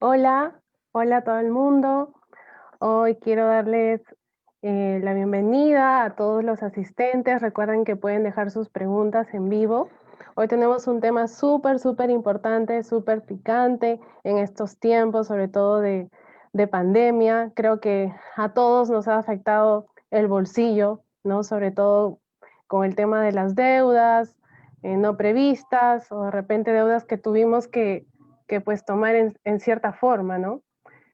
Hola, hola a todo el mundo. Hoy quiero darles la bienvenida a todos los asistentes. Recuerden que pueden dejar sus preguntas en vivo. Hoy tenemos un tema súper importante, súper picante en estos tiempos, sobre todo de pandemia. Creo que a todos nos ha afectado el bolsillo, ¿no? Sobre todo con el tema de las deudas no previstas o de repente deudas que tuvimos que pues tomar en cierta forma, ¿no?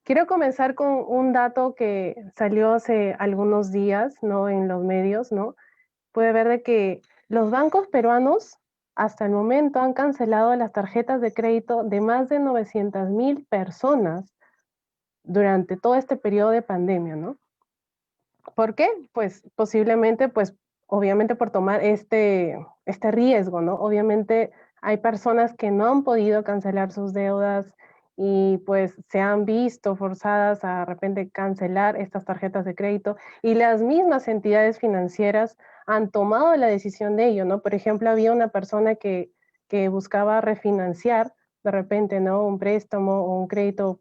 Quiero comenzar con un dato que salió hace algunos días, ¿no? En los medios, ¿no? Puede ver de que los bancos peruanos hasta el momento han cancelado las tarjetas de crédito de más de 900.000 personas durante todo este periodo de pandemia, ¿no? ¿Por qué? Pues posiblemente, pues obviamente por tomar este riesgo, ¿no? Obviamente hay personas que no han podido cancelar sus deudas y pues se han visto forzadas a de repente cancelar estas tarjetas de crédito y las mismas entidades financieras han tomado la decisión de ello, ¿no? Por ejemplo, había una persona que buscaba refinanciar de repente, ¿no? Un préstamo o un crédito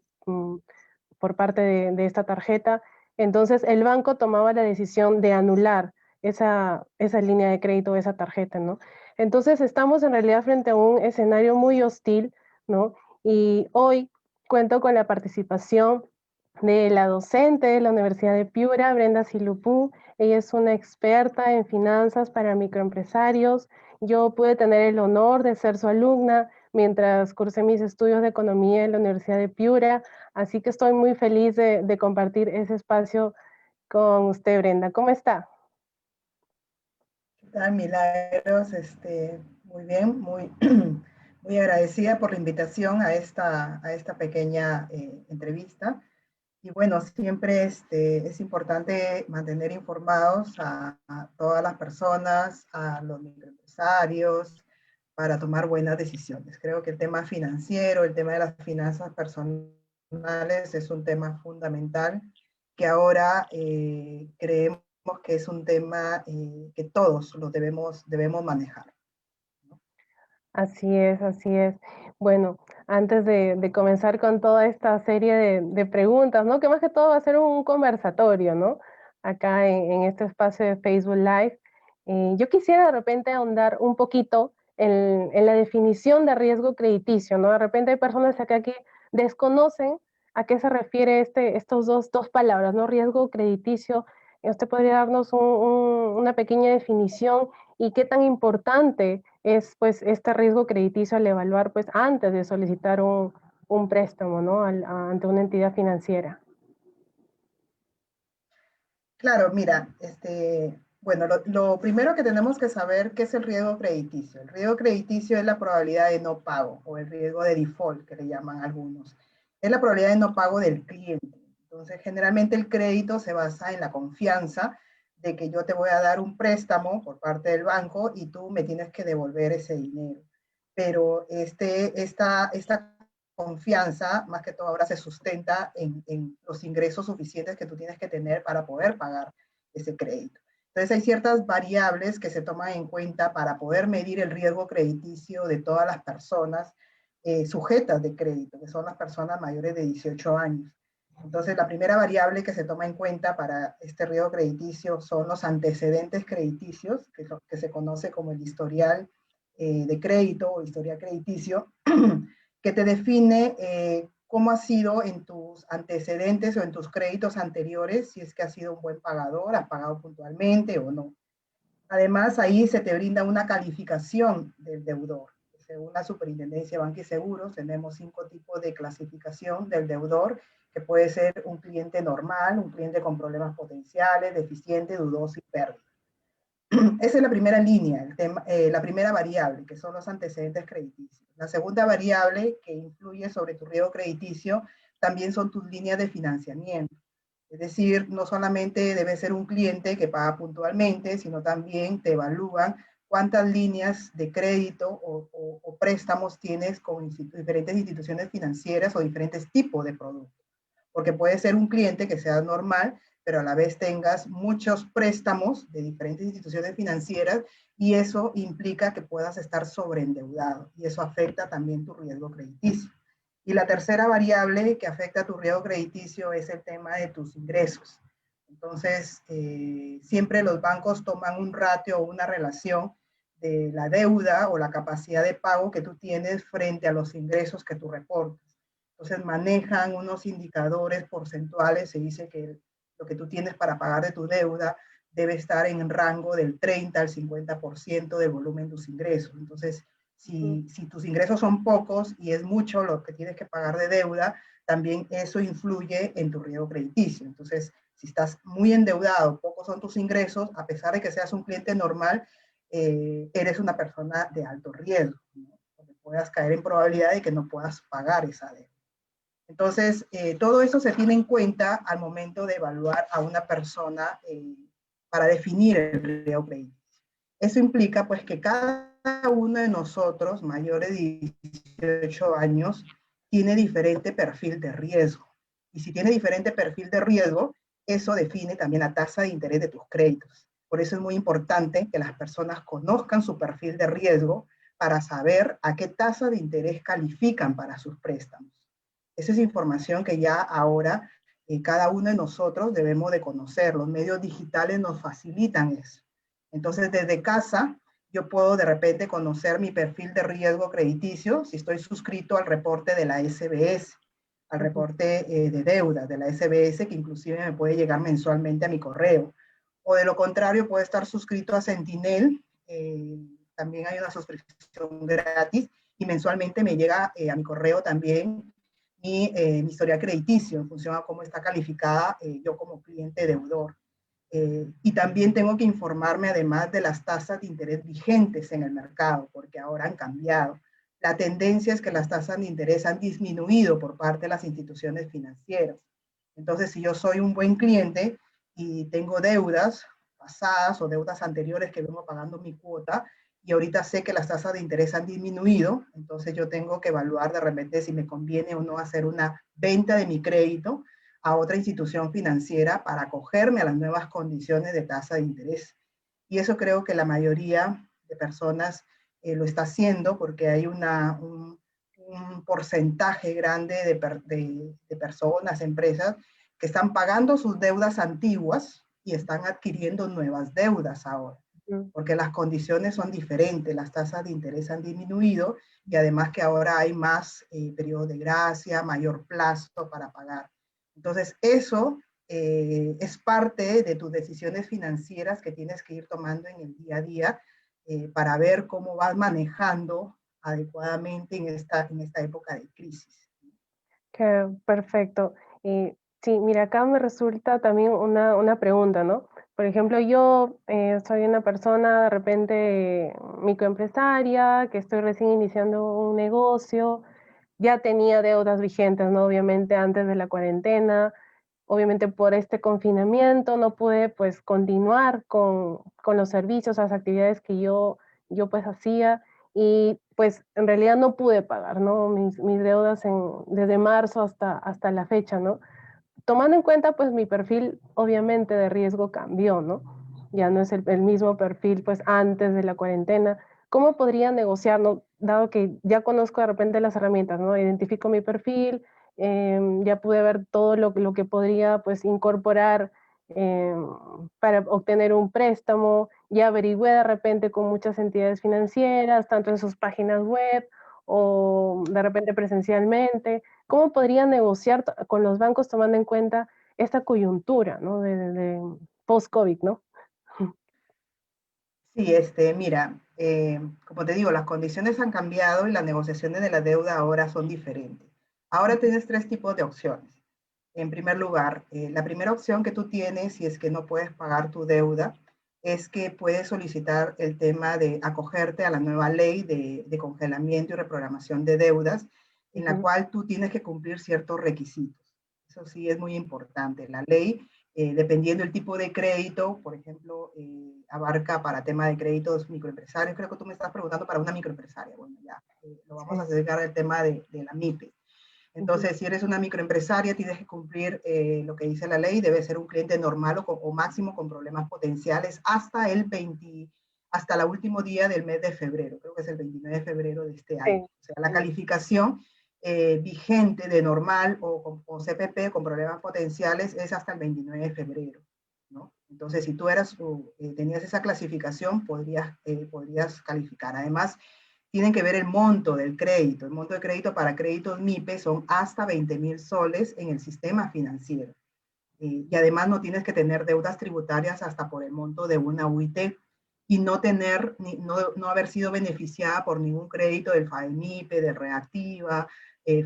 por parte de esta tarjeta. Entonces el banco tomaba la decisión de anular esa línea de crédito, esa tarjeta, ¿no? Entonces estamos en realidad frente a un escenario muy hostil, ¿no? Y hoy cuento con la participación de la docente de la Universidad de Piura, Brenda Silupú. Ella es una experta en finanzas para microempresarios. Yo pude tener el honor de ser su alumna mientras cursé mis estudios de economía en la Universidad de Piura. Así que estoy muy feliz de compartir ese espacio con usted, Brenda. ¿Cómo está? ¿Qué tal, Milagros? Muy bien, muy agradecida por la invitación a esta pequeña entrevista. Y bueno, siempre es importante mantener informados a todas las personas, a los microempresarios, para tomar buenas decisiones. Creo que el tema financiero, el tema de las finanzas personales es un tema fundamental que ahora creemos que es un tema que todos lo debemos manejar, ¿no? Así es, así es. Bueno, antes de comenzar con toda esta serie de preguntas, ¿no? Que más que todo va a ser un conversatorio, ¿no? Acá en este espacio de Facebook Live. Yo quisiera de repente ahondar un poquito en la definición de riesgo crediticio, ¿no? De repente hay personas acá que desconocen a qué se refiere estos dos palabras, ¿no? Riesgo crediticio. ¿Usted podría darnos una pequeña definición y qué tan importante es pues este riesgo crediticio al evaluar pues antes de solicitar un préstamo, ¿no? Ante una entidad financiera? Claro, mira, bueno, lo primero que tenemos que saber qué es el riesgo crediticio. El riesgo crediticio es la probabilidad de no pago o el riesgo de default, que le llaman algunos. Es la probabilidad de no pago del cliente. Entonces, generalmente el crédito se basa en la confianza de que yo te voy a dar un préstamo por parte del banco y tú me tienes que devolver ese dinero. Pero esta confianza, más que todo ahora se sustenta en los ingresos suficientes que tú tienes que tener para poder pagar ese crédito. Entonces hay ciertas variables que se toman en cuenta para poder medir el riesgo crediticio de todas las personas sujetas de crédito, que son las personas mayores de 18 años. Entonces, la primera variable que se toma en cuenta para este riesgo crediticio son los antecedentes crediticios, que se conoce como el historial de crédito o historial crediticio, que te define cómo has sido en tus antecedentes o en tus créditos anteriores, si es que has sido un buen pagador, has pagado puntualmente o no. Además, ahí se te brinda una calificación del deudor. Según la Superintendencia de Banca y Seguros, tenemos 5 tipos de clasificación del deudor, que puede ser un cliente normal, un cliente con problemas potenciales, deficiente, dudoso y pérdida. Esa es la primera línea, la primera variable, que son los antecedentes crediticios. La segunda variable que influye sobre tu riesgo crediticio también son tus líneas de financiamiento. Es decir, no solamente debe ser un cliente que paga puntualmente, sino también te evalúan cuántas líneas de crédito o préstamos tienes con diferentes instituciones financieras o diferentes tipos de productos. Porque puede ser un cliente que sea normal, pero a la vez tengas muchos préstamos de diferentes instituciones financieras y eso implica que puedas estar sobreendeudado y eso afecta también tu riesgo crediticio. Y la tercera variable que afecta a tu riesgo crediticio es el tema de tus ingresos. Entonces, siempre los bancos toman un ratio o una relación de la deuda o la capacidad de pago que tú tienes frente a los ingresos que tú reportas. Entonces, manejan unos indicadores porcentuales, se dice que lo que tú tienes para pagar de tu deuda debe estar en el rango del 30 al 50% del volumen de tus ingresos. Entonces, si tus ingresos son pocos y es mucho lo que tienes que pagar de deuda, también eso influye en tu riesgo crediticio. Entonces, si estás muy endeudado, pocos son tus ingresos, a pesar de que seas un cliente normal, eres una persona de alto riesgo, ¿no? Porque puedas caer en probabilidad de que no puedas pagar esa deuda. Entonces, todo eso se tiene en cuenta al momento de evaluar a una persona para definir el riesgo crediticio. Eso implica pues que cada uno de nosotros, mayores de 18 años, tiene diferente perfil de riesgo. Y si tiene diferente perfil de riesgo, eso define también la tasa de interés de tus créditos. Por eso es muy importante que las personas conozcan su perfil de riesgo para saber a qué tasa de interés califican para sus préstamos. Esa es información que ya ahora cada uno de nosotros debemos de conocer. Los medios digitales nos facilitan eso. Entonces, desde casa, yo puedo de repente conocer mi perfil de riesgo crediticio si estoy suscrito al reporte de la SBS, al reporte de deuda de la SBS, que inclusive me puede llegar mensualmente a mi correo. O de lo contrario, puede estar suscrito a Sentinel, también hay una suscripción gratis, y mensualmente me llega a mi correo también mi historial crediticio en función a cómo está calificada yo como cliente deudor. Y también tengo que informarme además de las tasas de interés vigentes en el mercado, porque ahora han cambiado. La tendencia es que las tasas de interés han disminuido por parte de las instituciones financieras. Entonces, si yo soy un buen cliente y tengo deudas pasadas o deudas anteriores que vengo pagando mi cuota, y ahorita sé que las tasas de interés han disminuido, entonces yo tengo que evaluar de repente si me conviene o no hacer una venta de mi crédito a otra institución financiera para acogerme a las nuevas condiciones de tasa de interés. Y eso creo que la mayoría de personas lo está haciendo porque hay un porcentaje grande de personas, empresas, que están pagando sus deudas antiguas y están adquiriendo nuevas deudas ahora, porque las condiciones son diferentes, las tasas de interés han disminuido y además que ahora hay más periodo de gracia, mayor plazo para pagar. Entonces, eso es parte de tus decisiones financieras que tienes que ir tomando en el día a día para ver cómo vas manejando adecuadamente en esta época de crisis. Que perfecto. Y sí, mira, acá me resulta también una pregunta, ¿no? Por ejemplo, yo soy una persona de repente microempresaria, que estoy recién iniciando un negocio, ya tenía deudas vigentes, ¿no? Obviamente antes de la cuarentena, obviamente por este confinamiento no pude pues continuar con los servicios, las actividades que yo pues hacía y pues en realidad no pude pagar, ¿no? Mis deudas desde marzo hasta la fecha, ¿no? Tomando en cuenta pues mi perfil obviamente de riesgo cambió, ¿no? Ya no es el mismo perfil pues antes de la cuarentena. ¿Cómo podría negociar, no? Dado que ya conozco de repente las herramientas, ¿no? Identifico mi perfil, ya pude ver todo lo que podría pues incorporar eh, para obtener un préstamo, ya averigüé de repente con muchas entidades financieras, tanto en sus páginas web o de repente presencialmente. ¿Cómo podría negociar con los bancos tomando en cuenta esta coyuntura, ¿no? De post-COVID, ¿no? Sí, mira, como te digo, las condiciones han cambiado y las negociaciones de la deuda ahora son diferentes. Ahora tienes tres tipos de opciones. En primer lugar, la primera opción que tú tienes, si es que no puedes pagar tu deuda, es que puedes solicitar el tema de acogerte a la nueva ley de congelamiento y reprogramación de deudas, en la cual tú tienes que cumplir ciertos requisitos. Eso sí es muy importante. La ley, dependiendo del tipo de crédito, por ejemplo, abarca para tema de créditos microempresarios. Creo que tú me estás preguntando para una microempresaria. Bueno, ya lo vamos a acercar al tema de la MIPE. Entonces, si eres una microempresaria, tienes que cumplir lo que dice la ley, debe ser un cliente normal o máximo con problemas potenciales hasta el último día del mes de febrero, creo que es el 29 de febrero de este año. Sí, O sea, la calificación vigente de normal o CPP con problemas potenciales es hasta el 29 de febrero, ¿no? Entonces, si tú tenías esa clasificación, podrías calificar. Además, tienen que ver el monto del crédito. El monto de crédito para créditos MIPE son hasta 20.000 soles en el sistema financiero. Y además no tienes que tener deudas tributarias hasta por el monto de una UIT y no haber sido beneficiada por ningún crédito del FAEMIPE, del Reactiva,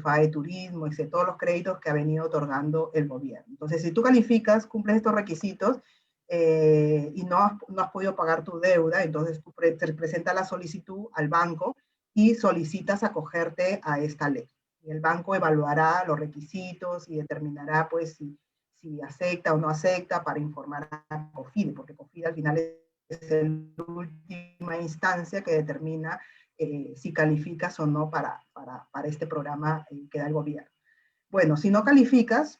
FAE Turismo, etc., todos los créditos que ha venido otorgando el gobierno. Entonces, si tú calificas, cumples estos requisitos y no has podido pagar tu deuda, entonces tú presentas la solicitud al banco y solicitas acogerte a esta ley. Y el banco evaluará los requisitos y determinará pues si acepta o no acepta para informar a COFIDE, porque COFIDE al final es la última instancia que determina si calificas o no para este programa que da el gobierno. Bueno, si no calificas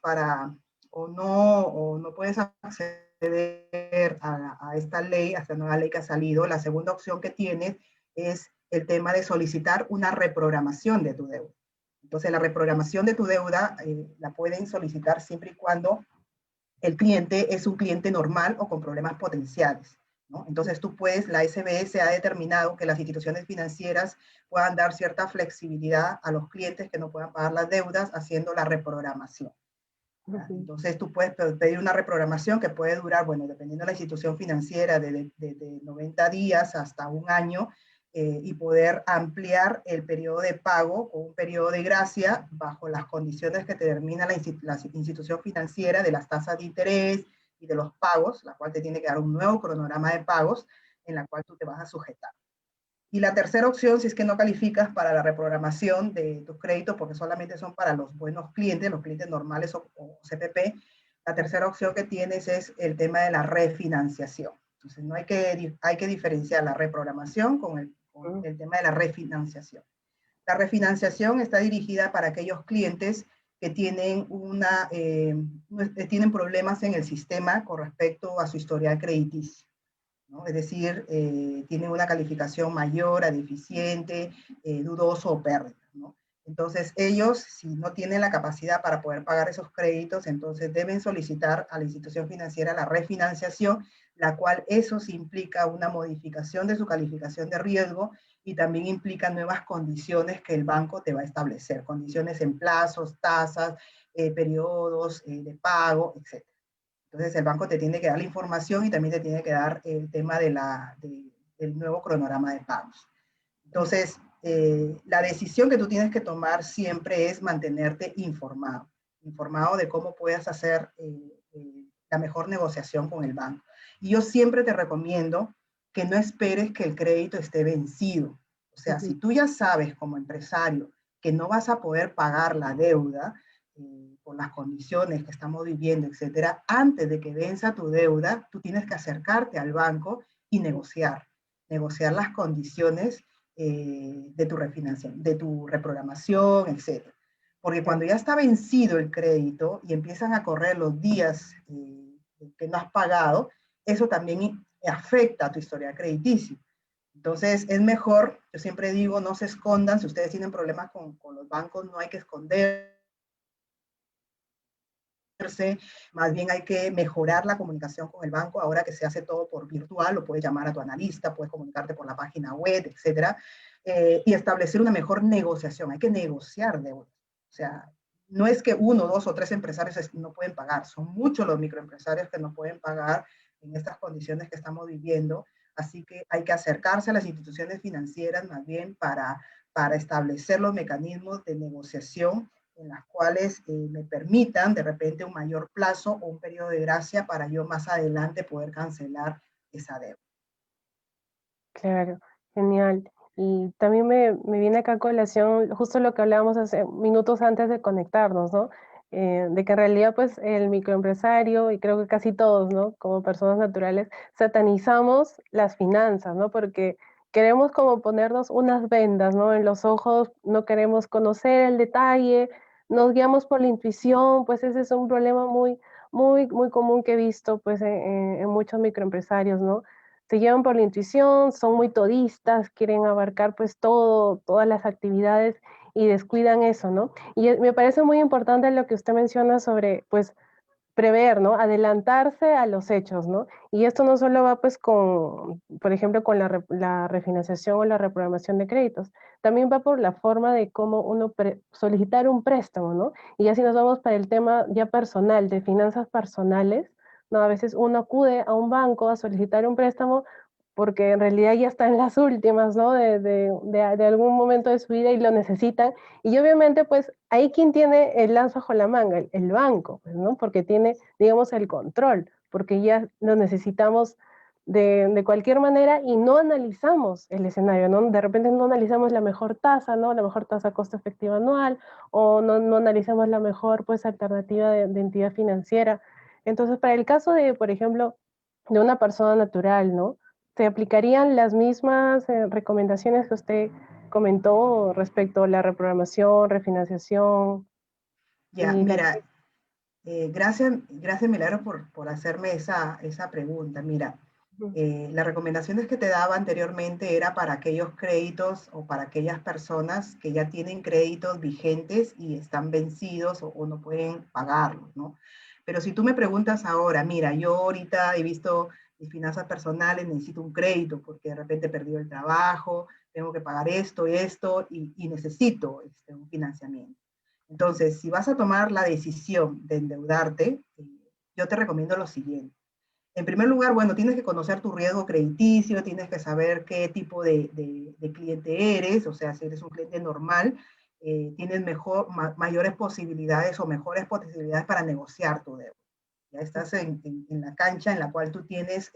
o no puedes acceder a esta ley, a esta nueva ley que ha salido, la segunda opción que tienes es el tema de solicitar una reprogramación de tu deuda. Entonces, la reprogramación de tu deuda la pueden solicitar siempre y cuando el cliente es un cliente normal o con problemas potenciales, ¿no? Entonces la SBS ha determinado que las instituciones financieras puedan dar cierta flexibilidad a los clientes que no puedan pagar las deudas haciendo la reprogramación. Entonces tú puedes pedir una reprogramación que puede durar, bueno, dependiendo de la institución financiera, de 90 días hasta un año, y poder ampliar el periodo de pago o un periodo de gracia bajo las condiciones que te determina la institución financiera de las tasas de interés y de los pagos, la cual te tiene que dar un nuevo cronograma de pagos en la cual tú te vas a sujetar. Y la tercera opción, si es que no calificas para la reprogramación de tus créditos, porque solamente son para los buenos clientes, los clientes normales o CPP, la tercera opción que tienes es el tema de la refinanciación. Entonces, hay que diferenciar la reprogramación con el tema de la refinanciación. La refinanciación está dirigida para aquellos clientes que tienen tienen problemas en el sistema con respecto a su historial crediticio, ¿no? Es decir, tienen una calificación mayor a deficiente, dudoso o pérdida, ¿no? Entonces, ellos, si no tienen la capacidad para poder pagar esos créditos, entonces deben solicitar a la institución financiera la refinanciación, la cual eso sí implica una modificación de su calificación de riesgo y también implica nuevas condiciones que el banco te va a establecer, condiciones en plazos, tasas, periodos de pago, etc. Entonces el banco te tiene que dar la información y también te tiene que dar el tema del nuevo cronograma de pagos. Entonces, la decisión que tú tienes que tomar siempre es mantenerte informado de cómo puedas hacer la mejor negociación con el banco. Y yo siempre te recomiendo que no esperes que el crédito esté vencido. O sea, si tú ya sabes como empresario que no vas a poder pagar la deuda, por las condiciones que estamos viviendo, etcétera, antes de que venza tu deuda, tú tienes que acercarte al banco y negociar las condiciones de tu reprogramación, etcétera. Porque cuando ya está vencido el crédito y empiezan a correr los días que no has pagado, eso también afecta a tu historial crediticio. Entonces, es mejor, yo siempre digo, no se escondan, si ustedes tienen problemas con los bancos, no hay que esconder, más bien hay que mejorar la comunicación con el banco. Ahora que se hace todo por virtual, lo puedes llamar a tu analista, puedes comunicarte por la página web, etcétera, y establecer una mejor negociación. Hay que negociar deudas. O sea, no es que uno, dos o tres empresarios no pueden pagar, son muchos los microempresarios que no pueden pagar en estas condiciones que estamos viviendo, así que hay que acercarse a las instituciones financieras más bien para establecer los mecanismos de negociación en las cuales me permitan de repente un mayor plazo o un periodo de gracia para yo más adelante poder cancelar esa deuda. Claro, genial. Y también me viene acá a colación justo lo que hablábamos hace minutos antes de conectarnos, ¿no? De que en realidad pues el microempresario, y creo que casi todos, ¿no? Como personas naturales, satanizamos las finanzas, ¿no? Porque queremos como ponernos unas vendas, ¿no? En los ojos, no queremos conocer el detalle, nos guiamos por la intuición, pues ese es un problema muy común que he visto pues en muchos microempresarios, ¿no? Se llevan por la intuición, son muy todistas, quieren abarcar pues todo, todas las actividades y descuidan eso, ¿no? Y me parece muy importante lo que usted menciona sobre, pues, prever, ¿no? Adelantarse a los hechos, ¿no? Y esto no solo va pues con, por ejemplo, con la refinanciación o la reprogramación de créditos, también va por la forma de cómo uno solicitar un préstamo, ¿no? Y ya si nos vamos para el tema ya personal, de finanzas personales, ¿no? A veces uno acude a un banco a solicitar un préstamo porque en realidad ya está en las últimas, ¿no? De algún momento de su vida y lo necesitan. Y obviamente, pues, ahí quien tiene el as bajo la manga, el banco, pues, ¿no? Porque tiene, digamos, el control, porque ya lo necesitamos de cualquier manera y no analizamos el escenario, ¿no? De repente no analizamos la mejor tasa, ¿no? La mejor tasa costo efectivo anual, o no analizamos la mejor, pues, alternativa de entidad financiera. Entonces, para el caso de, por ejemplo, de una persona natural, ¿no? ¿Se aplicarían las mismas recomendaciones que usted comentó respecto a la reprogramación, refinanciación Ya, y la... mira, gracias Milagro por hacerme esa pregunta. Mira, Ujú. las recomendaciones que te daba anteriormente era para aquellos créditos o para aquellas personas que ya tienen créditos vigentes y están vencidos o no pueden pagarlos, ¿no? Pero si tú me preguntas ahora, mira, yo ahorita he visto mis finanzas personales, necesito un crédito porque de repente he perdido el trabajo, tengo que pagar esto y esto y necesito un financiamiento. Entonces, si vas a tomar la decisión de endeudarte, yo te recomiendo lo siguiente. En primer lugar, bueno, tienes que conocer tu riesgo crediticio, tienes que saber qué tipo de cliente eres, o sea, si eres un cliente normal, tienes mayores posibilidades o mejores posibilidades para negociar tu deuda. Ya estás en la cancha en la cual tú tienes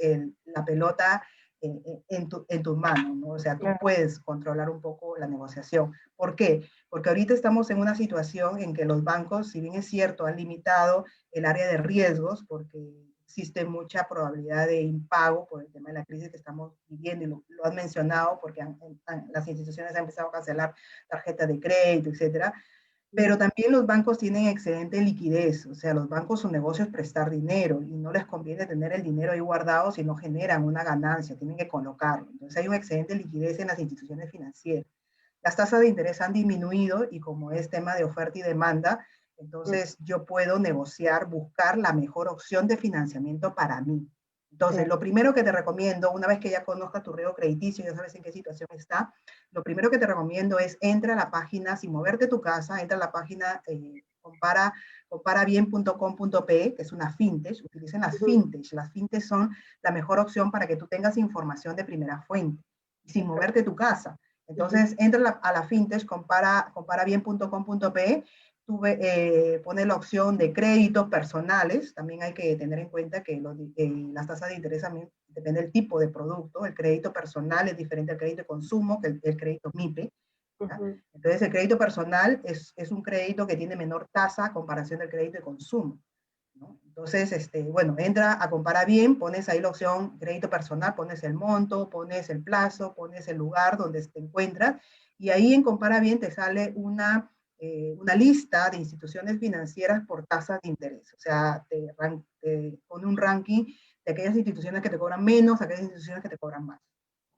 la pelota en tus manos, ¿no? O sea, tú Claro, puedes controlar un poco la negociación. ¿Por qué? Porque ahorita estamos en una situación en que los bancos, si bien es cierto, han limitado el área de riesgos, porque existe mucha probabilidad de impago por el tema de la crisis que estamos viviendo, y lo has mencionado, porque las instituciones han empezado a cancelar tarjetas de crédito, etcétera. Pero también los bancos tienen excedente liquidez, o sea, los bancos su negocio es prestar dinero y no les conviene tener el dinero ahí guardado si no generan una ganancia, tienen que colocarlo. Entonces hay un excedente de liquidez en las instituciones financieras. Las tasas de interés han disminuido y como es tema de oferta y demanda, mm, entonces yo puedo negociar, buscar la mejor opción de financiamiento para mí. Entonces, sí, lo primero que te recomiendo, una vez que ya conozcas tu riesgo crediticio, ya sabes en qué situación está, lo primero que te recomiendo es entra a la página, sin moverte tu casa, entra a la página comparabien.com.pe, que es una fintech, utilicen las ujú, fintech. Las fintech son la mejor opción para que tú tengas información de primera fuente, sin moverte tu casa. ujú, Entonces, entra a la fintech, comparabien.com.pe, tú pones la opción de créditos personales. También hay que tener en cuenta que las tasas de interés también depende del tipo de producto. El crédito personal es diferente al crédito de consumo que el crédito MIPE. ¿Ya? ujú, Entonces, el crédito personal es un crédito que tiene menor tasa a comparación del crédito de consumo, ¿no? Entonces, bueno, entra a Compara Bien, pones ahí la opción crédito personal, pones el monto, pones el plazo, pones el lugar donde te encuentras, y ahí en Compara Bien te sale una lista de instituciones financieras por tasas de interés. O sea, te pone un ranking de aquellas instituciones que te cobran menos, aquellas instituciones que te cobran más.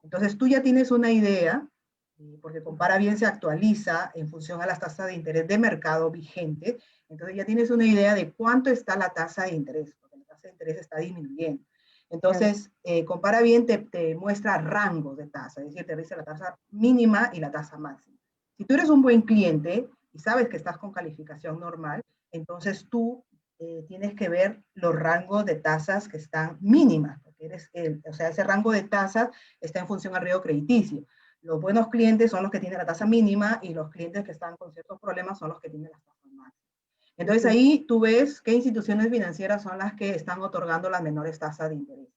Entonces, tú ya tienes una idea, porque Compara Bien se actualiza en función a las tasas de interés de mercado vigente. Entonces ya tienes una idea de cuánto está la tasa de interés, porque la tasa de interés está disminuyendo. claro, Entonces, Compara Bien te muestra rangos de tasa, es decir, te dice la tasa mínima y la tasa máxima. Si tú eres un buen cliente y sabes que estás con calificación normal, entonces tú tienes que ver los rangos de tasas que están mínimas, porque o sea, ese rango de tasas está en función al riesgo crediticio. Los buenos clientes son los que tienen la tasa mínima y los clientes que están con ciertos problemas son los que tienen las tasas máximas. Entonces ujú, ahí tú ves qué instituciones financieras son las que están otorgando las menores tasas de interés.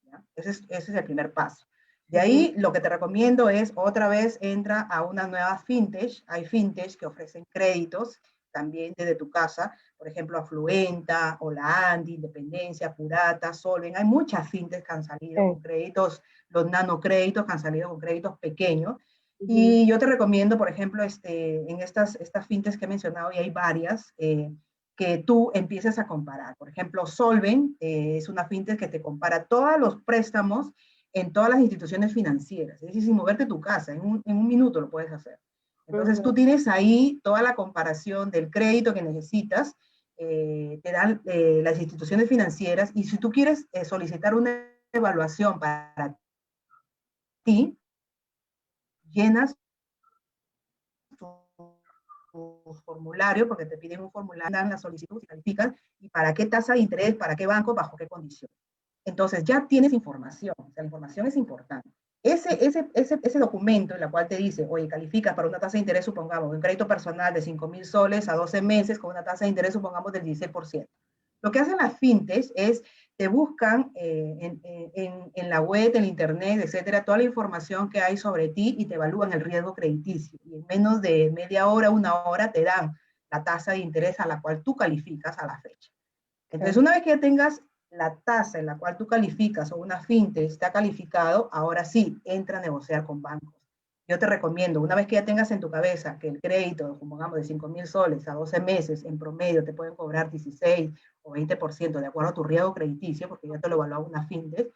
¿Ya? Ese es el primer paso. De ujú, ahí lo que te recomiendo es otra vez entra a una nueva fintech. Hay fintech que ofrecen créditos también desde tu casa, por ejemplo, Afluenta, Hola Andi, Independencia, Purata, Solven. Hay muchas fintechs que han salido sí, con créditos, los nanocréditos que han salido con créditos pequeños. ujú, Y yo te recomiendo, por ejemplo, en estas fintechs que he mencionado, y hay varias, que tú empieces a comparar. Por ejemplo, Solven es una fintech que te compara todos los préstamos en todas las instituciones financieras. Es decir, sin moverte tu casa, en un minuto lo puedes hacer. Entonces tú tienes ahí toda la comparación del crédito que necesitas, te dan las instituciones financieras, y si tú quieres solicitar una evaluación para ti, llenas tu formulario, porque te piden un formulario, dan la solicitud, y califican, y para qué tasa de interés, para qué banco, bajo qué condición. Entonces ya tienes información, o sea, la información es importante. Ese documento en el cual te dice, oye, calificas para una tasa de interés, supongamos, un crédito personal de 5,000 soles a 12 meses con una tasa de interés, supongamos, del 16%. Lo que hacen las fintechs es, te buscan en la web, en internet, etcétera, toda la información que hay sobre ti y te evalúan el riesgo crediticio. Y en menos de media hora, una hora, te dan la tasa de interés a la cual tú calificas a la fecha. Entonces, una vez que ya tengas la tasa en la cual tú calificas o una fintech está calificado, ahora sí, entra a negociar con bancos. Yo te recomiendo, una vez que ya tengas en tu cabeza que el crédito, supongamos, de 5,000 soles a 12 meses, en promedio te pueden cobrar 16 o 20% de acuerdo a tu riesgo crediticio, porque ya te lo evalúa una fintech.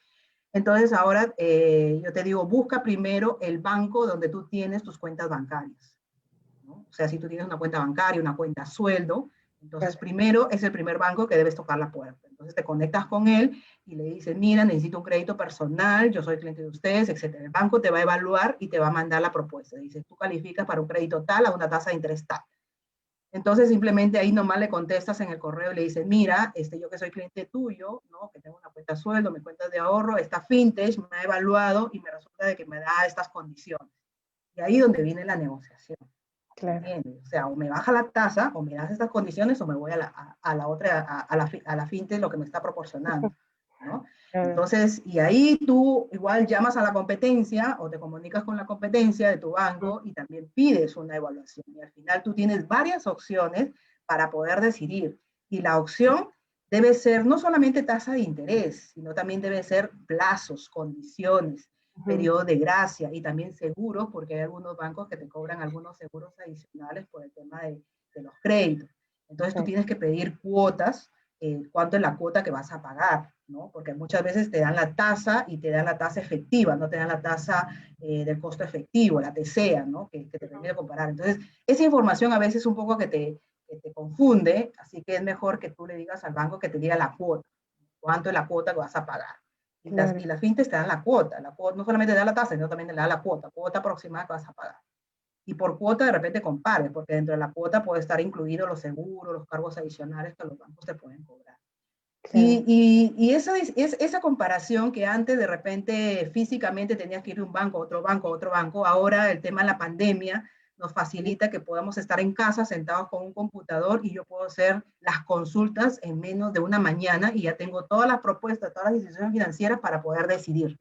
Entonces, ahora yo te digo, busca primero el banco donde tú tienes tus cuentas bancarias, ¿no? O sea, si tú tienes una cuenta bancaria, una cuenta sueldo, entonces primero es el primer banco que debes tocar la puerta. Entonces te conectas con él y le dices, mira, necesito un crédito personal, yo soy cliente de ustedes, etcétera. El banco te va a evaluar y te va a mandar la propuesta. Dices, tú calificas para un crédito tal a una tasa de interés tal. Entonces simplemente ahí nomás le contestas en el correo y le dices, mira, yo que soy cliente tuyo, ¿no? Que tengo una cuenta sueldo, mi cuenta de ahorro, esta fintech me ha evaluado y me resulta de que me da estas condiciones. Y ahí donde viene la negociación. Claro. ¿Entiendes? O sea, o me baja la tasa, o me das estas condiciones, o me voy a la otra, a la fintech, lo que me está proporcionando, ¿no? Claro. Entonces, y ahí tú igual llamas a la competencia o te comunicas con la competencia de tu banco y también pides una evaluación. Y al final tú tienes varias opciones para poder decidir. Y la opción debe ser no solamente tasa de interés, sino también debe ser plazos, condiciones, periodo de gracia y también seguros, porque hay algunos bancos que te cobran algunos seguros adicionales por el tema de los créditos. Entonces tú tienes que pedir cuotas, cuánto es la cuota que vas a pagar, ¿no? Porque muchas veces te dan la tasa y te dan la tasa efectiva, no te dan la tasa del costo efectivo, la TCEA, ¿no? Que te permite comparar. Entonces, esa información a veces un poco que te confunde, así que es mejor que tú le digas al banco que te diga la cuota, cuánto es la cuota que vas a pagar. Claro. Y las fintechs te dan la cuota, no solamente te da la tasa, sino también te da la cuota aproximada que vas a pagar. Y por cuota de repente compares, porque dentro de la cuota puede estar incluido los seguros, los cargos adicionales que los bancos te pueden cobrar. Claro. Y esa es esa comparación que antes de repente físicamente tenías que ir de un banco a otro banco a otro banco, ahora el tema de la pandemia nos facilita que podamos estar en casa sentados con un computador y yo puedo hacer las consultas en menos de una mañana y ya tengo todas las propuestas, todas las instituciones financieras para poder decidir.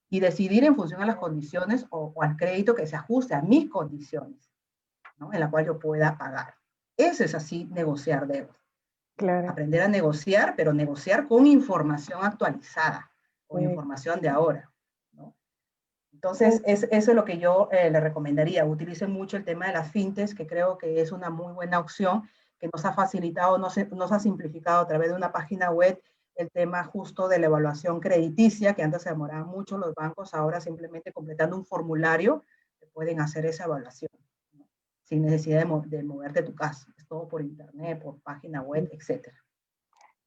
Y decidir en función a las condiciones o al crédito que se ajuste a mis condiciones, ¿no? En la cual yo pueda pagar. Eso es así negociar deuda, ¿no? Claro. Aprender a negociar, pero negociar con información actualizada, con Sí. información de ahora, ¿no? Sí. Entonces, eso es lo que yo le recomendaría. Utilicen mucho el tema de las fintechs, que creo que es una muy buena opción, que nos ha facilitado, nos ha simplificado a través de una página web el tema justo de la evaluación crediticia, que antes se demoraban mucho los bancos, ahora simplemente completando un formulario pueden hacer esa evaluación, ¿no? Sin necesidad de moverte de tu casa. Es todo por internet, por página web, etcétera.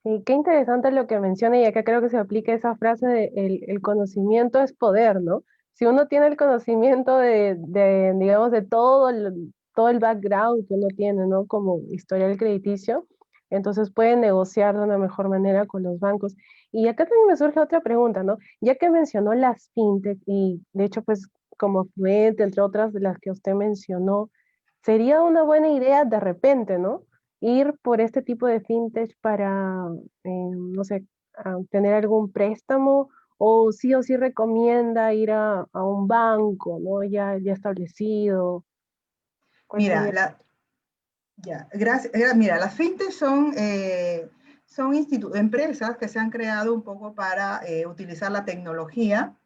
Sí, qué interesante lo que menciona y acá creo que se aplica esa frase de el conocimiento es poder, ¿no? Si uno tiene el conocimiento digamos, de todo el background que uno tiene, ¿no? Como historial crediticio, entonces puede negociar de una mejor manera con los bancos. Y acá también me surge otra pregunta, ¿no? Ya que mencionó las fintech y de hecho, pues como Fluent, entre otras de las que usted mencionó, sería una buena idea de repente, ¿no? Ir por este tipo de fintech para, no sé, tener algún préstamo o sí recomienda ir a un banco, ¿no? Ya establecido. ¿Cuál Mira, sería? mira, las fintech son empresas que se han creado un poco para utilizar la tecnología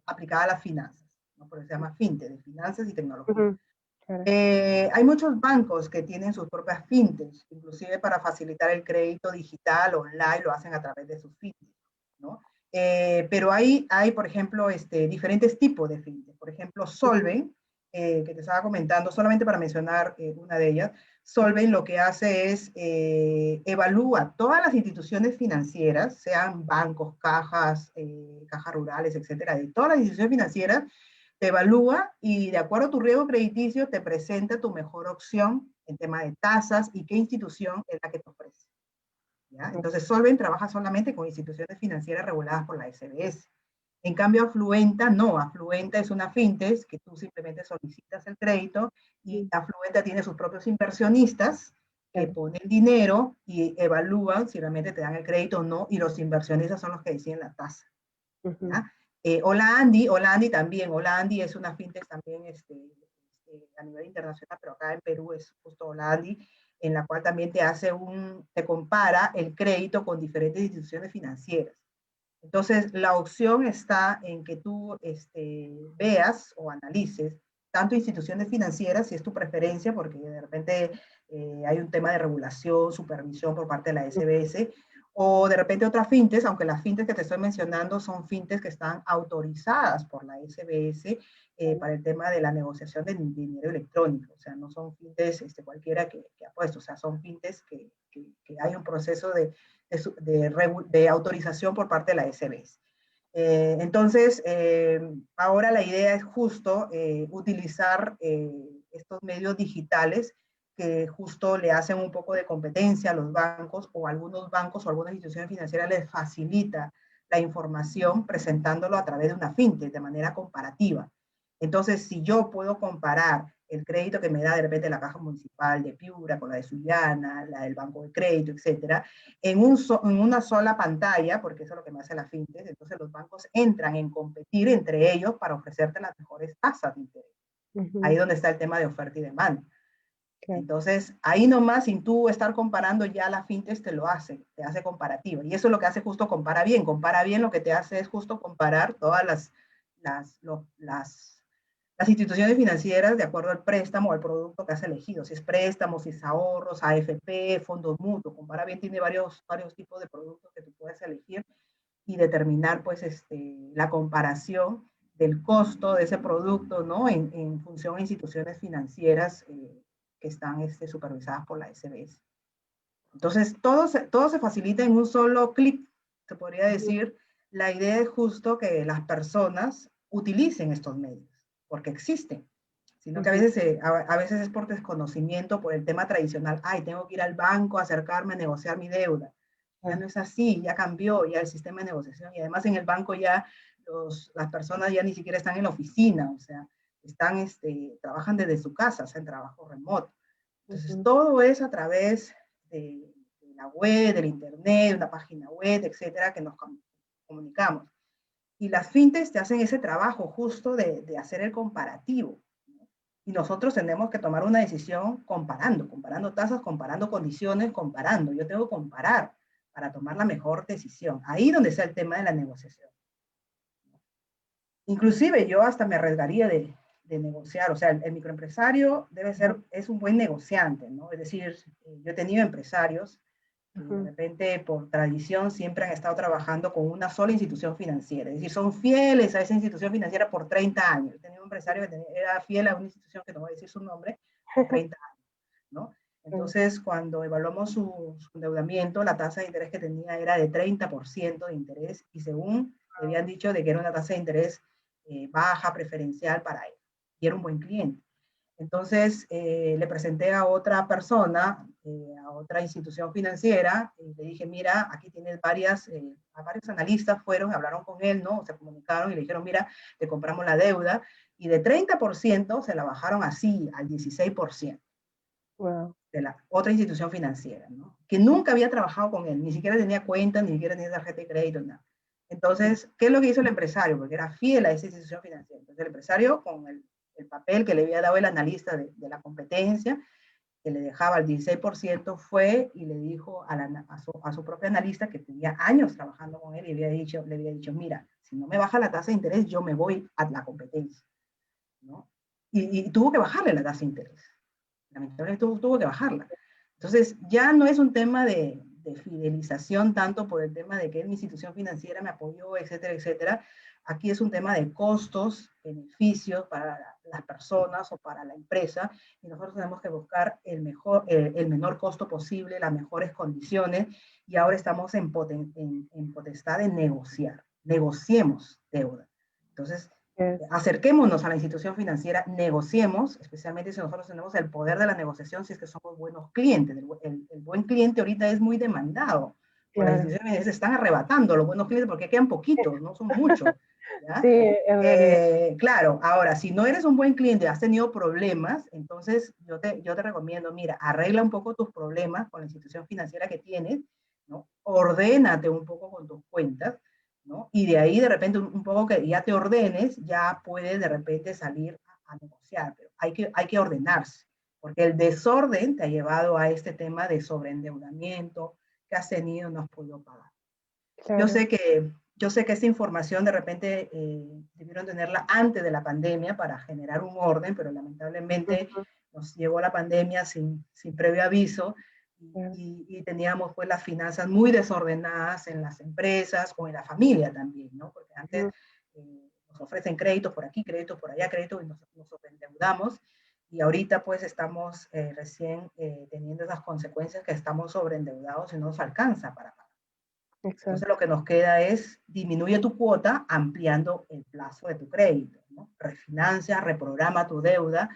aplicada a las finanzas, ¿no? Por eso se llama fintech, de finanzas y tecnología. Ujú, claro. Hay muchos bancos que tienen sus propias fintech, inclusive para facilitar el crédito digital online, lo hacen a través de sus fintech, ¿no? Pero hay, por ejemplo, diferentes tipos de fintech. Por ejemplo, Ujú, Solven que te estaba comentando, solamente para mencionar una de ellas, Solven lo que hace es evalúa todas las instituciones financieras, sean bancos, cajas, cajas rurales, etcétera, de todas las instituciones financieras, te evalúa y de acuerdo a tu riesgo crediticio te presenta tu mejor opción en tema de tasas y qué institución es la que te ofrece. ¿Ya? Entonces, Solven trabaja solamente con instituciones financieras reguladas por la SBS. En cambio, Afluenta no. Afluenta es una fintech que tú simplemente solicitas el crédito y Afluenta tiene sus propios inversionistas que ponen dinero y evalúan si realmente te dan el crédito o no, y los inversionistas son los que deciden la tasa. ¿Ya? Hola Andy también. Hola Andy es una fintech también a nivel internacional, pero acá en Perú es justo Hola Andy, en la cual también te compara el crédito con diferentes instituciones financieras. Entonces, la opción está en que tú veas o analices tanto instituciones financieras, si es tu preferencia, porque de repente hay un tema de regulación, supervisión por parte de la SBS, o de repente otras fintechs, aunque las fintechs que te estoy mencionando son fintechs que están autorizadas por la SBS para el tema de la negociación de dinero electrónico. O sea, no son fintechs cualquiera que ha puesto, o sea, son fintechs que hay un proceso de autorización por parte de la SBS. Entonces, ahora la idea es justo utilizar estos medios digitales que justo le hacen un poco de competencia a los bancos, o algunos bancos o algunas instituciones financieras les facilita la información presentándolo a través de una fintech de manera comparativa. Entonces, si yo puedo comparar el crédito que me da de repente la Caja Municipal de Piura con la de Sullana, la del Banco de Crédito, etcétera, en una sola pantalla, porque eso es lo que me hace la fintech, entonces los bancos entran en competir entre ellos para ofrecerte las mejores tasas de interés. Ahí es donde está el tema de oferta y demanda. Entonces, ahí nomás, sin tú estar comparando, ya la fintech te hace comparativa. Y eso es lo que hace justo Compara Bien. Compara Bien lo que te hace es justo comparar todas las instituciones financieras de acuerdo al préstamo o al producto que has elegido. Si es préstamo, si es ahorros, AFP, fondos mutuos. Compara Bien tiene varios tipos de productos que tú puedes elegir y determinar pues la comparación del costo de ese producto, ¿no? En función a instituciones financieras que están supervisadas por la SBS. Entonces, todo se facilita en un solo clic, se podría decir. La idea es justo que las personas utilicen estos medios, porque existen, sino que a veces es por desconocimiento, por el tema tradicional. Ay, tengo que ir al banco a acercarme a negociar mi deuda. Ya no es así, ya cambió ya el sistema de negociación, y además en el banco ya las personas ya ni siquiera están en la oficina, o sea, trabajan desde su casa, hacen trabajo remoto. Entonces, todo es a través de la web, del internet, una página web, etcétera, que nos comunicamos. Y las fintechs te hacen ese trabajo justo de hacer el comparativo, ¿no? Y nosotros tenemos que tomar una decisión comparando tasas, comparando condiciones, comparando. Yo tengo que comparar para tomar la mejor decisión. Ahí donde está el tema de la negociación. Inclusive yo hasta me arriesgaría de negociar, o sea, el microempresario es un buen negociante, ¿no? Es decir, yo he tenido empresarios que de repente por tradición siempre han estado trabajando con una sola institución financiera, es decir, son fieles a esa institución financiera por 30 años. He tenido un empresario que era fiel a una institución que no voy a decir su nombre, por 30 años, ¿no? Entonces, cuando evaluamos su endeudamiento, la tasa de interés que tenía era de 30% de interés, y según le habían dicho de que era una tasa de interés baja, preferencial para él, y era un buen cliente. Entonces, le presenté a otra persona, a otra institución financiera, y le dije, mira, aquí tienes varios analistas fueron, hablaron con él, ¿no? Se comunicaron y le dijeron, mira, te compramos la deuda, y de 30% se la bajaron así, al 16%. Wow. De la otra institución financiera, ¿no? Que nunca había trabajado con él, ni siquiera tenía cuenta, ni siquiera tenía tarjeta de crédito, nada. Entonces, ¿qué es lo que hizo el empresario? Porque era fiel a esa institución financiera. Entonces, el empresario, con el papel que le había dado el analista de la competencia, que le dejaba el 16%, fue y le dijo a su propio analista, que tenía años trabajando con él, y le había dicho, mira, si no me baja la tasa de interés, yo me voy a la competencia, ¿no? Y tuvo que bajarle la tasa de interés. Lamentablemente tuvo que bajarla. Entonces, ya no es un tema de fidelización tanto por el tema de que mi institución financiera me apoyó, etcétera, etcétera. Aquí es un tema de costos beneficios para las personas o para la empresa, y nosotros tenemos que buscar el menor costo posible, las mejores condiciones, y ahora estamos en potestad de negociar. Negociemos deuda. Entonces, acerquémonos a la institución financiera, negociemos, especialmente si nosotros tenemos el poder de la negociación, si es que somos buenos clientes. El buen cliente ahorita es muy demandado. Por las instituciones se están arrebatando los buenos clientes porque quedan poquitos, no son muchos. ¿Ya? Sí, en realidad. Claro, ahora, si no eres un buen cliente, has tenido problemas, entonces yo te recomiendo, mira, arregla un poco tus problemas con la institución financiera que tienes, ¿no? Ordénate un poco con tus cuentas, ¿no? Y de ahí de repente un poco que ya te ordenes, ya puedes de repente salir a negociar, pero hay que ordenarse, porque el desorden te ha llevado a este tema de sobreendeudamiento que has tenido, no has podido pagar. Yo Claro. sé que, yo sé que esta información de repente debieron tenerla antes de la pandemia para generar un orden, pero lamentablemente Ujú, nos llegó la pandemia sin previo aviso claro. y teníamos pues las finanzas muy desordenadas en las empresas o en la familia también, ¿no? Porque antes Ujú, nos ofrecen créditos por aquí, créditos por allá, créditos y nos endeudamos. Y ahorita pues estamos recién teniendo esas consecuencias que estamos sobreendeudados y no nos alcanza para pagar. Entonces exacto. lo que nos queda es disminuye tu cuota ampliando el plazo de tu crédito, ¿no? Refinancia, reprograma tu deuda,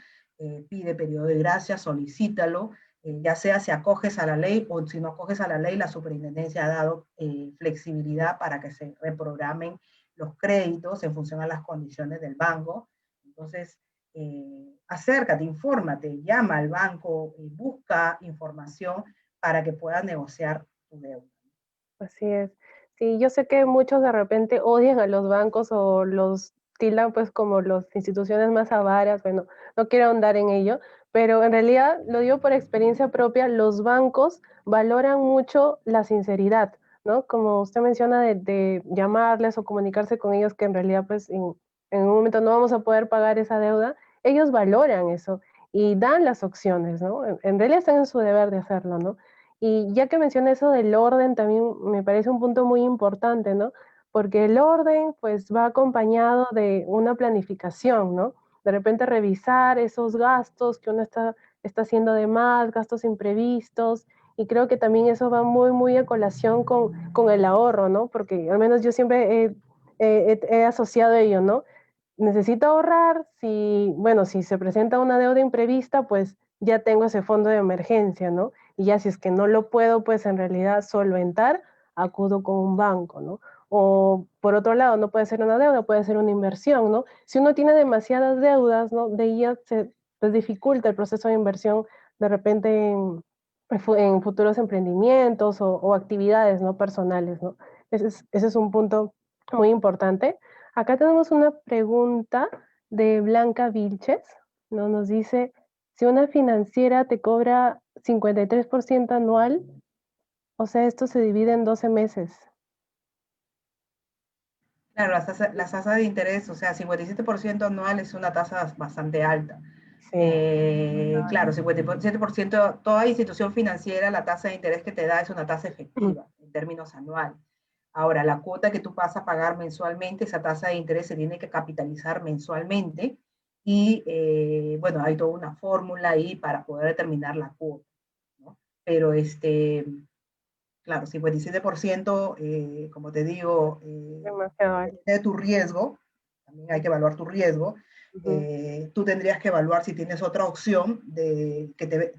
pide periodo de gracia, solicítalo, ya sea si acoges a la ley o si no acoges a la ley, la superintendencia ha dado flexibilidad para que se reprogramen los créditos en función a las condiciones del banco. Entonces, acércate, infórmate, llama al banco, busca información para que puedas negociar tu deuda. Así es. Sí, yo sé que muchos de repente odian a los bancos o los tildan pues como las instituciones más avaras, bueno, no quiero ahondar en ello, pero en realidad lo digo por experiencia propia, los bancos valoran mucho la sinceridad, ¿no? Como usted menciona de llamarles o comunicarse con ellos que en realidad pues en un momento no vamos a poder pagar esa deuda, ellos valoran eso y dan las opciones, ¿no? En realidad están en su deber de hacerlo, ¿no? Y ya que mencioné eso del orden, también me parece un punto muy importante, ¿no? Porque el orden, pues, va acompañado de una planificación, ¿no? De repente revisar esos gastos que uno está haciendo de más, gastos imprevistos, y creo que también eso va muy, muy a colación con el ahorro, ¿no? Porque al menos yo siempre he asociado ello, ¿no? Necesito ahorrar, si, bueno, si se presenta una deuda imprevista, pues ya tengo ese fondo de emergencia, ¿no? Y ya si es que no lo puedo, pues en realidad solventar, acudo con un banco, ¿no? O por otro lado, no puede ser una deuda, puede ser una inversión, ¿no? Si uno tiene demasiadas deudas, ¿no? De ella se pues, dificulta el proceso de inversión de repente en futuros emprendimientos o actividades, ¿no? Personales, ¿no? Ese es un punto muy importante. Acá tenemos una pregunta de Blanca Vilches, ¿no? Nos dice, si una financiera te cobra 53% anual, o sea, esto se divide en 12 meses. Claro, la tasa de interés, o sea, 57% anual es una tasa bastante alta. Sí. Claro, 57%, toda institución financiera, la tasa de interés que te da es una tasa efectiva en términos anuales. Ahora, la cuota que tú vas a pagar mensualmente, esa tasa de interés se tiene que capitalizar mensualmente y, bueno, hay toda una fórmula ahí para poder determinar la cuota, ¿no? Pero, claro, 57%, como te digo, Demasiado alto. depende de tu riesgo, también hay que evaluar tu riesgo. Ujú. Tú tendrías que evaluar si tienes otra opción de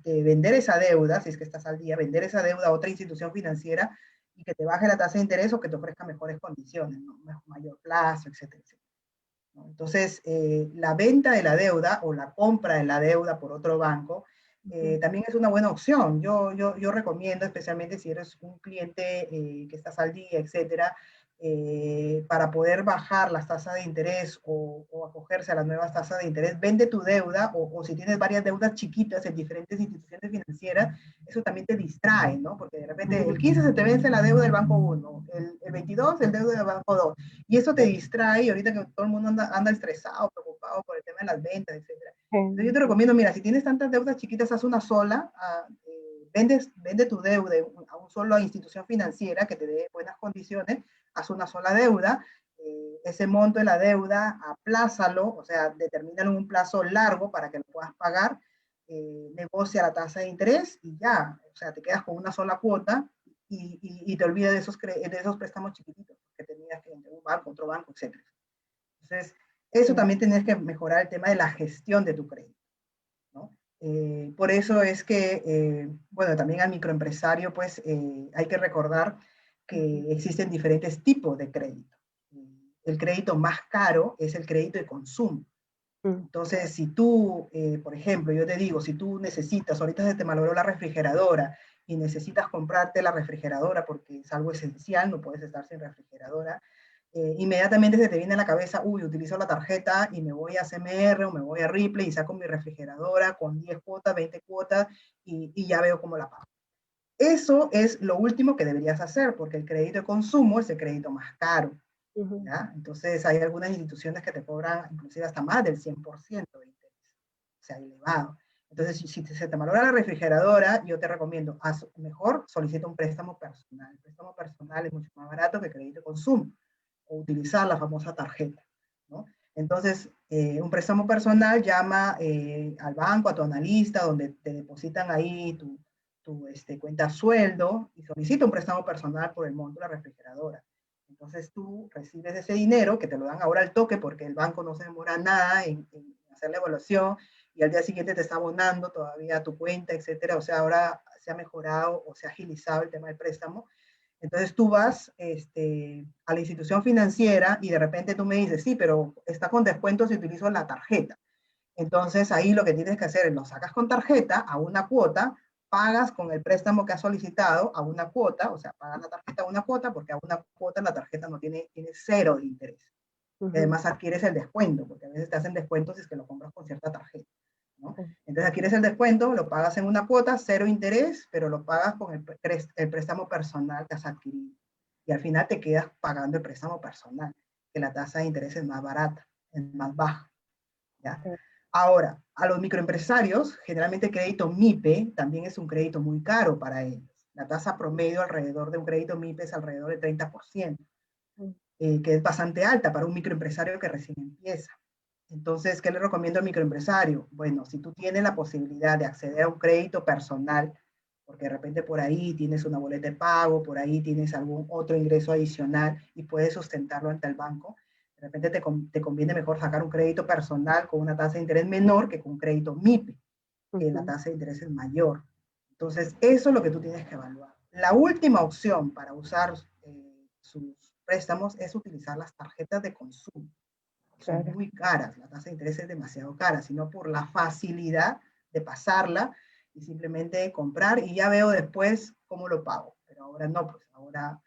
vender esa deuda, si es que estás al día, vender esa deuda a otra institución financiera y que te baje la tasa de interés o que te ofrezca mejores condiciones, ¿no? Mayor plazo, etcétera, etcétera, ¿no? Entonces, la venta de la deuda o la compra de la deuda por otro banco Ujú. también es una buena opción. Yo recomiendo, especialmente si eres un cliente que estás al día, etcétera, para poder bajar las tasas de interés o acogerse a las nuevas tasas de interés, vende tu deuda o si tienes varias deudas chiquitas en diferentes instituciones financieras, eso también te distrae, ¿no? Porque de repente el 15 se te vence la deuda del banco 1, el 22 el deuda del banco 2, y eso te distrae, y ahorita que todo el mundo anda estresado, preocupado por el tema de las ventas, etcétera. Entonces yo te recomiendo, mira, si tienes tantas deudas chiquitas, haz una sola, vende tu deuda a una sola institución financiera que te dé buenas condiciones, haz una sola deuda, ese monto de la deuda, aplázalo, o sea, determínalo en un plazo largo para que lo puedas pagar, negocia la tasa de interés y ya, o sea, te quedas con una sola cuota y te olvidas de esos préstamos chiquititos que tenías que entre un banco, otro banco, etc. Entonces, eso Sí. también tienes que mejorar el tema de la gestión de tu crédito, ¿no? Por eso es que, bueno, también al microempresario, pues hay que recordar que existen diferentes tipos de crédito. El crédito más caro es el crédito de consumo. Mm. Entonces, si tú, por ejemplo, yo te digo, si tú necesitas, ahorita se te malogró la refrigeradora y necesitas comprarte la refrigeradora porque es algo esencial, no puedes estar sin refrigeradora, inmediatamente se te viene a la cabeza, uy, utilizo la tarjeta y me voy a CMR o me voy a Ripley y saco mi refrigeradora con 10 cuotas, 20 cuotas y ya veo cómo la pago. Eso es lo último que deberías hacer porque el crédito de consumo es el crédito más caro. Ujú. ¿Ya? Entonces hay algunas instituciones que te cobran inclusive hasta más del 100% de interés, o sea, elevado. Entonces, si se te valora la refrigeradora, yo te recomiendo, mejor solicita un préstamo personal. El préstamo personal es mucho más barato que crédito de consumo, o utilizar la famosa tarjeta, ¿no? Entonces, un préstamo personal llama al banco, a tu analista, donde te depositan ahí tu cuenta sueldo y solicita un préstamo personal por el monto de la refrigeradora. Entonces tú recibes ese dinero que te lo dan ahora al toque porque el banco no se demora nada en hacer la evaluación y al día siguiente te está abonando todavía tu cuenta, etcétera. O sea, ahora se ha mejorado o se ha agilizado el tema del préstamo. Entonces tú vas a la institución financiera y de repente tú me dices, sí, pero está con descuento si utilizo la tarjeta. Entonces ahí lo que tienes que hacer es lo sacas con tarjeta a una cuota, pagas con el préstamo que has solicitado a una cuota, o sea, pagas la tarjeta a una cuota porque a una cuota la tarjeta no tiene cero de interés. Y Ujú. además adquieres el descuento, porque a veces te hacen descuentos si es que lo compras con cierta tarjeta, ¿no? Sí. Entonces adquieres el descuento, lo pagas en una cuota, cero interés, pero lo pagas con el préstamo personal que has adquirido. Y al final te quedas pagando el préstamo personal, que la tasa de interés es más barata, es más baja, ¿ya? Sí. Ahora, a los microempresarios, generalmente el crédito MIPE también es un crédito muy caro para ellos. La tasa promedio alrededor de un crédito MIPE es alrededor del 30%, Mm. que es bastante alta para un microempresario que recién empieza. Entonces, ¿qué le recomiendo al microempresario? Bueno, si tú tienes la posibilidad de acceder a un crédito personal, porque de repente por ahí tienes una boleta de pago, por ahí tienes algún otro ingreso adicional y puedes sustentarlo ante el banco, de repente te conviene mejor sacar un crédito personal con una tasa de interés menor que con un crédito MIPE, que la Ujú. tasa de interés es mayor. Entonces, eso es lo que tú tienes que evaluar. La última opción para usar sus préstamos es utilizar las tarjetas de consumo. Son Claro. muy caras, la tasa de interés es demasiado cara, sino por la facilidad de pasarla y simplemente comprar y ya veo después cómo lo pago. Pero ahora no, pues ahora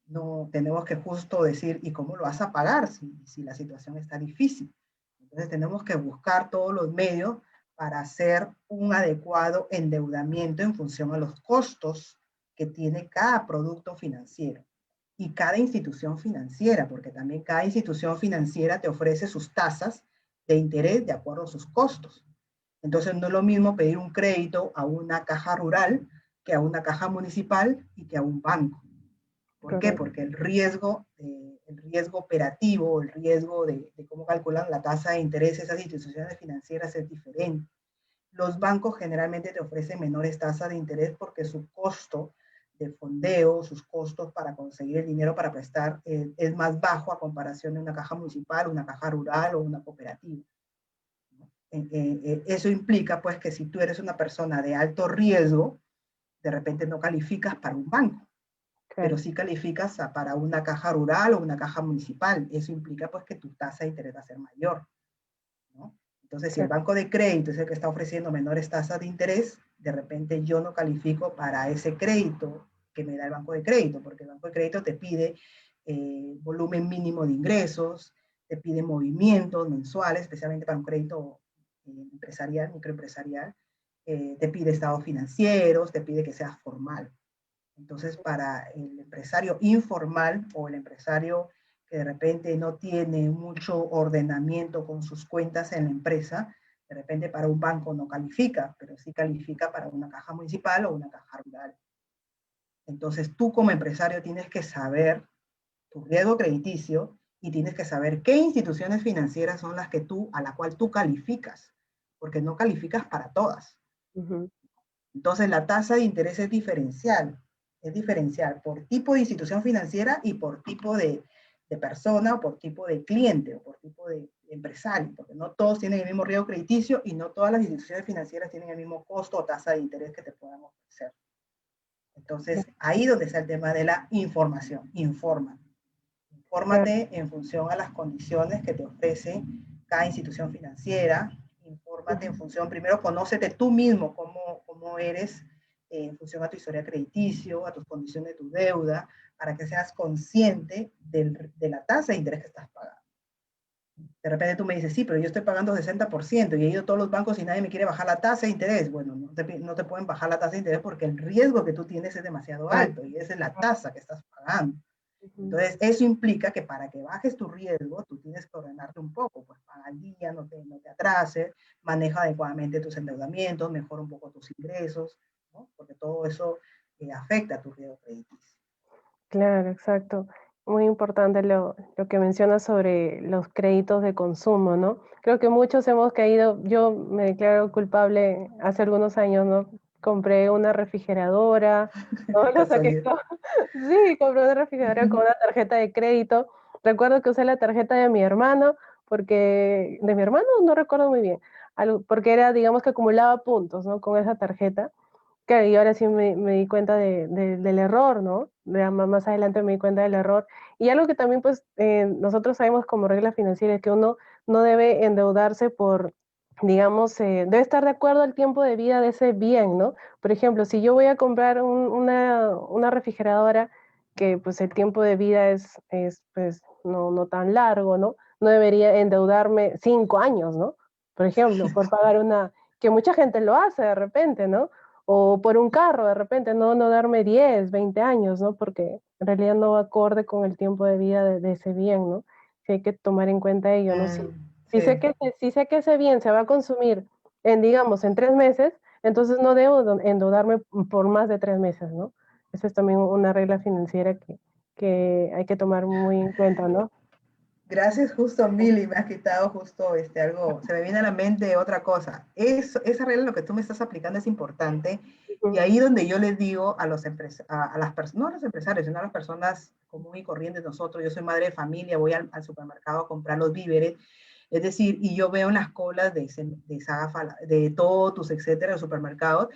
no tenemos que justo decir, ¿y cómo lo vas a pagar si la situación está difícil? Entonces tenemos que buscar todos los medios para hacer un adecuado endeudamiento en función a los costos que tiene cada producto financiero y cada institución financiera, porque también cada institución financiera te ofrece sus tasas de interés de acuerdo a sus costos. Entonces no es lo mismo pedir un crédito a una caja rural que a una caja municipal y que a un banco. ¿Por qué? Correcto. Porque el riesgo operativo, el riesgo de cómo calculan la tasa de interés de esas instituciones financieras es diferente. Los bancos generalmente te ofrecen menores tasas de interés porque su costo de fondeo, sus costos para conseguir el dinero para prestar es más bajo a comparación de una caja municipal, una caja rural o una cooperativa. Eso implica pues que si tú eres una persona de alto riesgo, de repente no calificas para un banco, pero Claro. sí calificas para una caja rural o una caja municipal. Eso implica pues que tu tasa de interés va a ser mayor, ¿no? Entonces, si el Claro. banco de crédito es el que está ofreciendo menores tasas de interés, de repente yo no califico para ese crédito que me da el banco de crédito, porque el banco de crédito te pide volumen mínimo de ingresos, te pide movimientos mensuales, especialmente para un crédito empresarial, microempresarial, te pide estados financieros, te pide que seas formal. Entonces, para el empresario informal o el empresario que de repente no tiene mucho ordenamiento con sus cuentas en la empresa, de repente para un banco no califica, pero sí califica para una caja municipal o una caja rural. Entonces, tú como empresario tienes que saber tu riesgo crediticio y tienes que saber qué instituciones financieras son las que a la cual tú calificas, porque no calificas para todas. Ujú. Entonces, la tasa de interés es diferencial por tipo de institución financiera y por tipo de persona, o por tipo de cliente, o por tipo de empresario, porque no todos tienen el mismo riesgo crediticio y no todas las instituciones financieras tienen el mismo costo o tasa de interés que te puedan ofrecer. Entonces, ahí donde está el tema de la información. Claro, Infórmate en función a las condiciones que te ofrece cada institución financiera. Infórmate en ujú, función, primero conócete tú mismo cómo eres en función a tu historia crediticio, a tus condiciones de tu deuda, para que seas consciente de la tasa de interés que estás pagando. De repente tú me dices, sí, pero yo estoy pagando 60% y he ido a todos los bancos y nadie me quiere bajar la tasa de interés. Bueno, no te pueden bajar la tasa de interés porque el riesgo que tú tienes es demasiado alto y esa es la tasa que estás pagando. ujú. Entonces, eso implica que para que bajes tu riesgo, tú tienes que ordenarte un poco, pues paga al día, no te atrases, maneja adecuadamente tus endeudamientos, mejora un poco tus ingresos, ¿no? Porque todo eso afecta a tu riesgo crediticio. Claro, exacto. Muy importante lo que mencionas sobre los créditos de consumo, ¿no? Creo que muchos hemos caído, yo me declaro culpable hace algunos años, ¿no? Compré una refrigeradora, ¿no? Qué Lo saqué casualidad. todo. Sí, compré una refrigeradora con una tarjeta de crédito. Recuerdo que usé la tarjeta de mi hermano, porque, de mi hermano no recuerdo muy bien, porque era, digamos que acumulaba puntos, ¿no? Con esa tarjeta. Claro, y ahora sí me di cuenta del error, ¿no? Ya más adelante me di cuenta del error. Y algo que también, pues, nosotros sabemos como regla financiera es que uno no debe endeudarse por, digamos, debe estar de acuerdo al tiempo de vida de ese bien, ¿no? Por ejemplo, si yo voy a comprar una refrigeradora que, pues, el tiempo de vida es pues, no tan largo, ¿no? No debería endeudarme 5 años, ¿no? Por ejemplo, por pagar una que mucha gente lo hace de repente, ¿no? O por un carro, de repente, no darme 10 20 años, ¿no? Porque en realidad no va acorde con el tiempo de vida de ese bien, ¿no? Sí hay que tomar en cuenta ello, ¿no? Sí. Si sé que ese bien se va a consumir en, digamos, en 3 meses, entonces no debo endeudarme por más de 3 meses, ¿no? Esa es también una regla financiera que hay que tomar muy en cuenta, ¿no? Gracias justo, Mili, me has quitado justo algo, se me viene a la mente otra cosa. Esa regla, lo que tú me estás aplicando es importante y Ujú, ahí donde yo les digo a las personas, no a los empresarios, sino a las personas comunes y corrientes, nosotros, yo soy madre de familia, voy al supermercado a comprar los víveres, es decir, y yo veo en las colas de Zafala, de Totus, etcétera, de supermercados,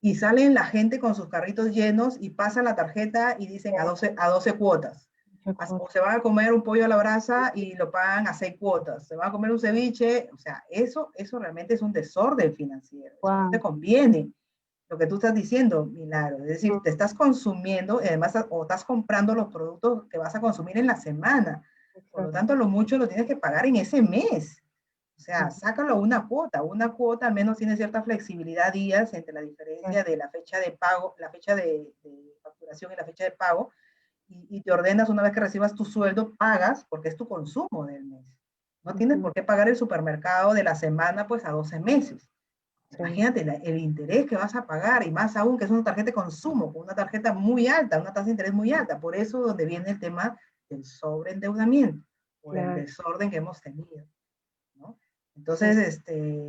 y salen la gente con sus carritos llenos y pasan la tarjeta y dicen a 12 cuotas. qué O cosa. se van a comer un pollo a la brasa y lo pagan a 6 cuotas. Se van a comer un ceviche, o sea, eso realmente es un desorden financiero. Eso no te Guau. conviene. Lo que tú estás diciendo, Milagro, es decir, Mm, te estás consumiendo y además o estás comprando los productos que vas a consumir en la semana. Por lo exacto. tanto, lo mucho lo tienes que pagar en ese mes. O sea, Ujú, sácalo una cuota al menos tiene cierta flexibilidad días entre la diferencia de la fecha de pago, la fecha de facturación y la fecha de pago, y te ordenas una vez que recibas tu sueldo, pagas porque es tu consumo del mes. No tienes ujú, por qué pagar el supermercado de la semana pues a 12 meses. sí. Imagínate el interés que vas a pagar y más aún que es una tarjeta de consumo, con una tarjeta muy alta, una tasa de interés muy alta. Por eso donde viene el tema del sobreendeudamiento o el Claro, desorden que hemos tenido, ¿no? sí. Entonces,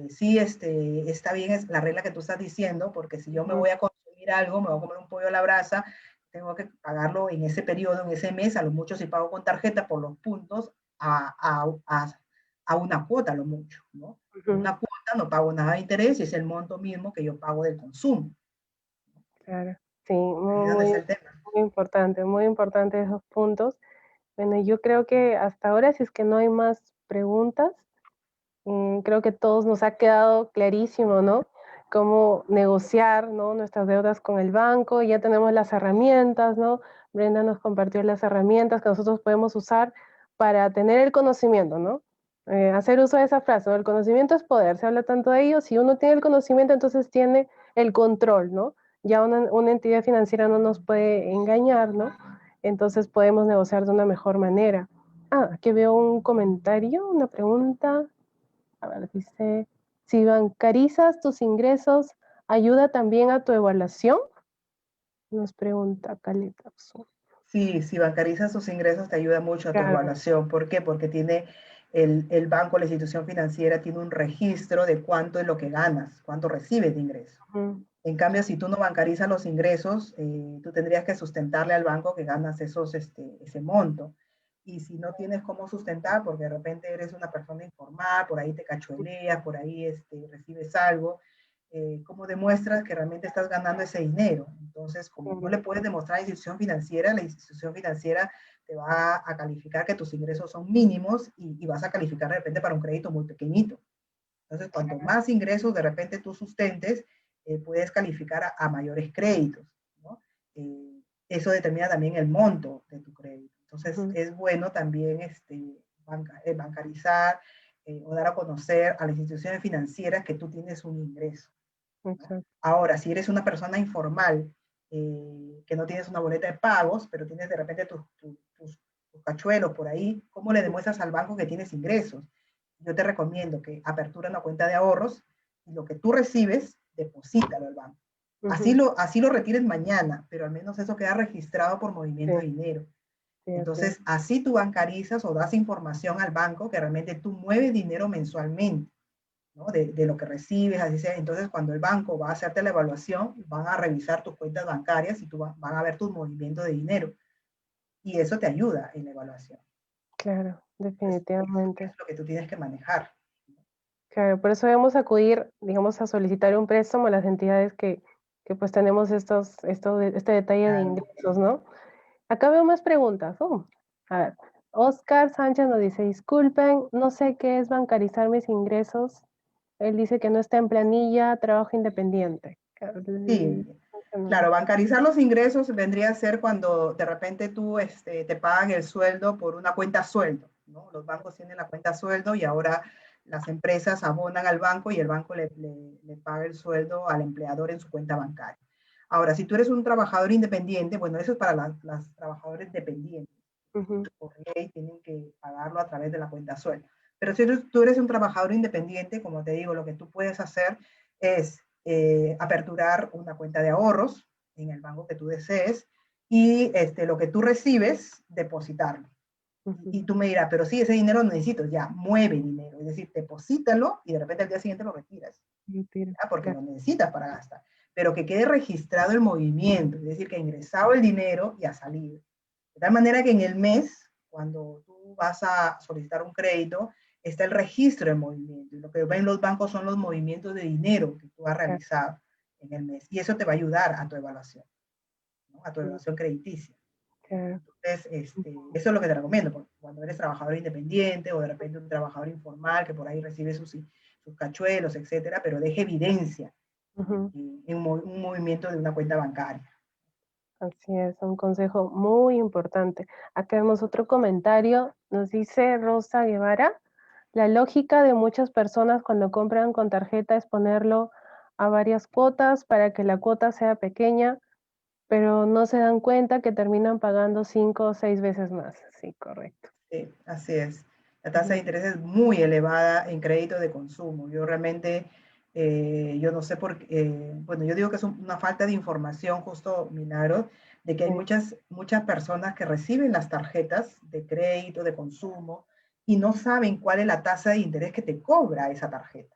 sí, está bien es la regla que tú estás diciendo, porque si yo me Ujú, voy a consumir algo, me voy a comer un pollo a la brasa, tengo que pagarlo en ese periodo, en ese mes, a lo mucho si pago con tarjeta por los puntos, a, a, a, a una cuota a lo mucho, ¿no? Con ujú, una cuota no pago nada de interés y es el monto mismo que yo pago del consumo. claro. Sí, Ahí es donde está el tema. muy importante esos puntos. Bueno, yo creo que hasta ahora, si es que no hay más preguntas, creo que todos nos ha quedado clarísimo, ¿no? Cómo negociar, ¿no? Nuestras deudas con el banco. Ya tenemos las herramientas, ¿no? Brenda nos compartió las herramientas que nosotros podemos usar para tener el conocimiento, ¿no? Hacer uso de esa frase, ¿no? El conocimiento es poder, se habla tanto de ello. Si uno tiene el conocimiento, entonces tiene el control, ¿no? Ya una entidad financiera no nos puede engañar, ¿no? Entonces podemos negociar de una mejor manera. Ah, aquí veo un comentario, una pregunta. A ver, dice, si bancarizas tus ingresos, ¿ayuda también a tu evaluación? Nos pregunta Caleta. Sí, si bancarizas tus ingresos te ayuda mucho a tu Claro. evaluación. ¿Por qué? Porque tiene el banco, la institución financiera, tiene un registro de cuánto es lo que ganas, cuánto recibes de ingreso. Ujú. En cambio, si tú no bancarizas los ingresos, tú tendrías que sustentarle al banco que ganas ese monto. Y si no tienes cómo sustentar, porque de repente eres una persona informal, por ahí te cachueleas, por ahí recibes algo, ¿cómo demuestras que realmente estás ganando ese dinero? Entonces, como no le puedes demostrar a la institución financiera te va a calificar que tus ingresos son mínimos y vas a calificar de repente para un crédito muy pequeñito. Entonces, cuanto más ingresos de repente tú sustentes, puedes calificar a mayores créditos, ¿no? Eso determina también el monto de tu crédito. Entonces, Ujú. es bueno también bancarizar o dar a conocer a las instituciones financieras que tú tienes un ingreso, ¿no? Exacto. Ahora, si eres una persona informal, que no tienes una boleta de pagos, pero tienes de repente tus cachuelos por ahí, ¿cómo le demuestras al banco que tienes ingresos? Yo te recomiendo que apertura una cuenta de ahorros y lo que tú recibes, deposítalo al banco. Ujú. Así lo retires mañana, pero al menos eso queda registrado por Sí, movimiento de dinero. sí, así es. Entonces, así tú bancarizas o das información al banco que realmente tú mueves dinero mensualmente, ¿no? De lo que recibes, así sea. Entonces, cuando el banco va a hacerte la evaluación, van a revisar tus cuentas bancarias y van a ver tus movimientos de dinero. Y eso te ayuda en la evaluación. Claro, Entonces, eso definitivamente. es lo que tú tienes que manejar. Claro, por eso debemos acudir, digamos, a solicitar un préstamo a las entidades que pues tenemos este detalle de Claro. ingresos, ¿no? Acá veo más preguntas. A ver, Oscar Sánchez nos dice, disculpen, no sé qué es bancarizar mis ingresos. Él dice que no está en planilla, trabajo independiente. Sí, claro, bancarizar los ingresos vendría a ser cuando de repente tú te pagan el sueldo por una cuenta sueldo, ¿no? Los bancos tienen la cuenta sueldo y ahora las empresas abonan al banco y el banco le paga el sueldo al empleador en su cuenta bancaria. Ahora, si tú eres un trabajador independiente, bueno, eso es para las trabajadores dependientes. Ujú. Por ley tienen que pagarlo a través de la cuenta sueldo. Pero si tú eres un trabajador independiente, como te digo, lo que tú puedes hacer es aperturar una cuenta de ahorros en el banco que tú desees y lo que tú recibes, depositarlo. Ujú. Y tú me dirás, pero sí, ese dinero lo necesito, ya, mueve dinero, es decir, deposítalo y de repente al día siguiente lo retiras, Mentira, ¿ya? Porque claro, lo necesitas para gastar. Pero que quede registrado el movimiento, es decir, que ha ingresado el dinero y ha salido. De tal manera que en el mes, cuando tú vas a solicitar un crédito, está el registro de movimiento. Y lo que ven los bancos son los movimientos de dinero que tú has claro, realizado en el mes. Y eso te va a ayudar a tu evaluación, ¿no? A tu sí, evaluación crediticia. claro. Entonces, eso es lo que te recomiendo, porque cuando eres trabajador independiente o de repente un trabajador informal que por ahí recibe sus cachuelos, etcétera, pero deje evidencia Ujú. en un movimiento de una cuenta bancaria. Así es, un consejo muy importante. Acá vemos otro comentario, nos dice Rosa Guevara, la lógica de muchas personas cuando compran con tarjeta es ponerlo a varias cuotas para que la cuota sea pequeña, pero no se dan cuenta que terminan pagando 5 o 6 veces más. Sí, correcto. Sí, así es. La tasa de Ujú. interés es muy elevada en crédito de consumo. Yo realmente, yo no sé por qué, bueno, yo digo que es una falta de información, justo, Milagro, de que hay Sí, muchas personas que reciben las tarjetas de crédito, de consumo, y no saben cuál es la tasa de interés que te cobra esa tarjeta.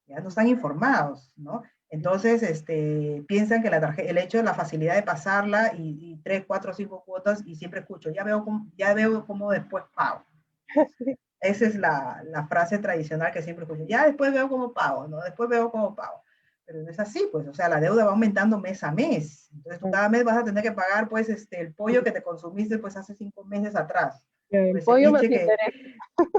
Ya no están informados, ¿no? Entonces, piensan que el hecho de la facilidad de pasarla y 3, 4, 5 cuotas, y siempre escucho, ya veo cómo después pago. sí, Esa es la frase tradicional que siempre escucho, ya después veo cómo pago, ¿no? Después veo cómo pago. Pero no es así, pues, o sea, la deuda va aumentando mes a mes. Entonces, tú cada mes vas a tener que pagar, pues, el pollo que te consumiste, pues, hace 5 meses atrás. O el ese pollo más leche que, interés.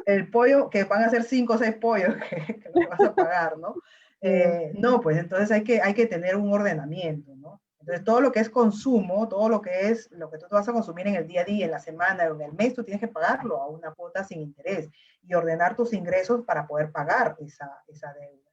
el pollo, que van a ser 5 o 6 pollos que lo que vas a pagar, ¿no? Sí, No, pues entonces hay que tener un ordenamiento, ¿no? Entonces todo lo que es consumo, todo lo que es lo que tú vas a consumir en el día a día, en la semana o en el mes, tú tienes que pagarlo a una cuota sin interés y ordenar tus ingresos para poder pagar esa deuda.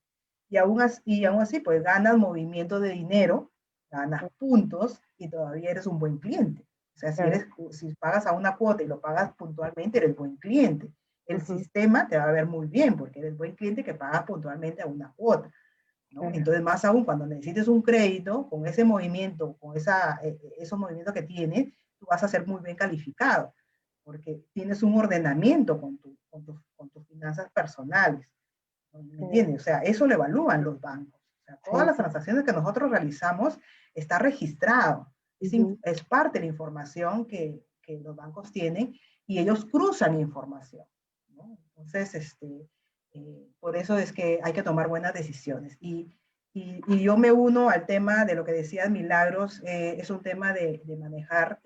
Y aún así, pues ganas movimiento de dinero, ganas puntos y todavía eres un buen cliente. O sea, si, claro. eres, si pagas a una cuota y lo pagas puntualmente, eres buen cliente. El Ujú, sistema te va a ver muy bien porque eres buen cliente que paga puntualmente a una cuota, ¿no? claro. Entonces, más aún, cuando necesites un crédito, con ese movimiento, con esos movimientos que tienes, tú vas a ser muy bien calificado, porque tienes un ordenamiento con tus finanzas personales. ¿Me Sí, entiendes? O sea, eso lo evalúan los bancos. O sea, todas sí, las transacciones que nosotros realizamos está registrado. ujú, Es parte de la información que los bancos tienen y ellos cruzan información, ¿no? Entonces, por eso es que hay que tomar buenas decisiones. Y yo me uno al tema de lo que decía Milagros, es un tema de manejar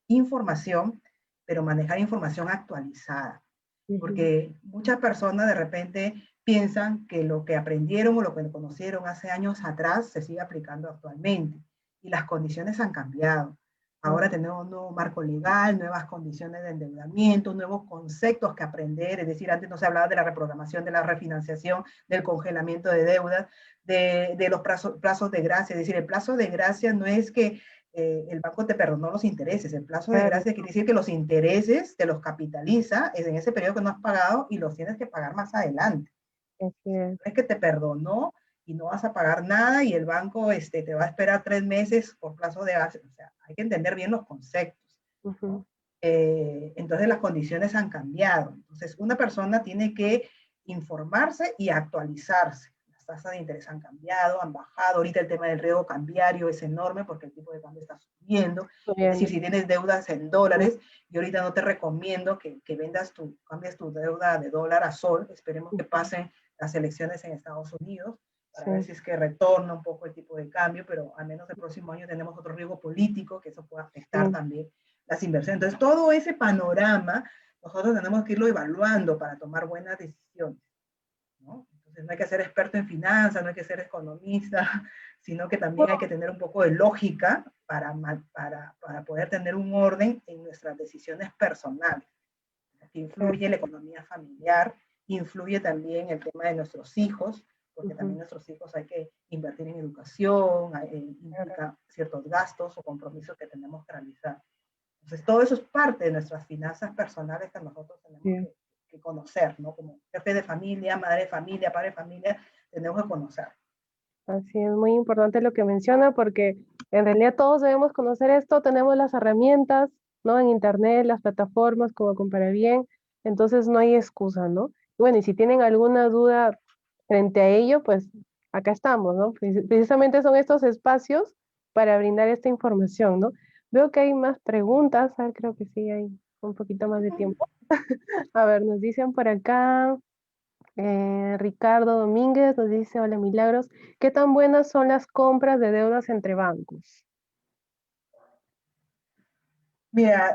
información, pero manejar información actualizada, ujú, porque muchas personas de repente piensan que lo que aprendieron o lo que conocieron hace años atrás se sigue aplicando actualmente y las condiciones han cambiado. Ahora tenemos un nuevo marco legal, nuevas condiciones de endeudamiento, nuevos conceptos que aprender. Es decir, antes no se hablaba de la reprogramación, de la refinanciación, del congelamiento de deudas, de los plazos de gracia. Es decir, el plazo de gracia no es que el banco te perdonó los intereses. El plazo de claro, gracia quiere decir que los intereses te los capitaliza en ese periodo que no has pagado y los tienes que pagar más adelante. así es. No es que te perdonó y no vas a pagar nada y el banco te va a esperar 3 meses por plazo de gracia. O sea, hay que entender bien los conceptos, Ujú, ¿no? Entonces las condiciones han cambiado. Entonces una persona tiene que informarse y actualizarse. Las tasas de interés han cambiado, han bajado. Ahorita el tema del riesgo cambiario es enorme porque el tipo de cambio está subiendo. Es decir, subiendo. si tienes deudas en dólares, yo ahorita no te recomiendo que cambies tu deuda de dólar a sol. Esperemos que Ujú, pasen las elecciones en Estados Unidos para ver sí, si es que retorna un poco el tipo de cambio, pero al menos el próximo año tenemos otro riesgo político que eso puede afectar sí, también las inversiones. Entonces, todo ese panorama nosotros tenemos que irlo evaluando para tomar buenas decisiones, ¿no? Entonces, no hay que ser experto en finanzas, no hay que ser economista, sino que también hay que tener un poco de lógica para poder tener un orden en nuestras decisiones personales. Influye la cierto. economía familiar, influye también el tema de nuestros hijos, porque también Ujú, nuestros hijos hay que invertir en educación, claro, implica ciertos gastos o compromisos que tenemos que realizar. Entonces, todo eso es parte de nuestras finanzas personales que nosotros tenemos sí. que conocer, ¿no? Como jefe de familia, madre de familia, padre de familia, tenemos que conocer. Así es muy importante lo que menciona porque en realidad todos debemos conocer esto, tenemos las herramientas, ¿no? En internet, las plataformas como Compara Bien, entonces no hay excusa, ¿no? Y bueno, y si tienen alguna duda frente a ello, pues acá estamos, ¿no? Precisamente son estos espacios para brindar esta información, ¿no? Veo que hay más preguntas, a ver, creo que sí hay un poquito más de tiempo. A ver, nos dicen por acá. Ricardo Domínguez nos dice, hola Milagros, ¿qué tan buenas son las compras de deudas entre bancos? Mira,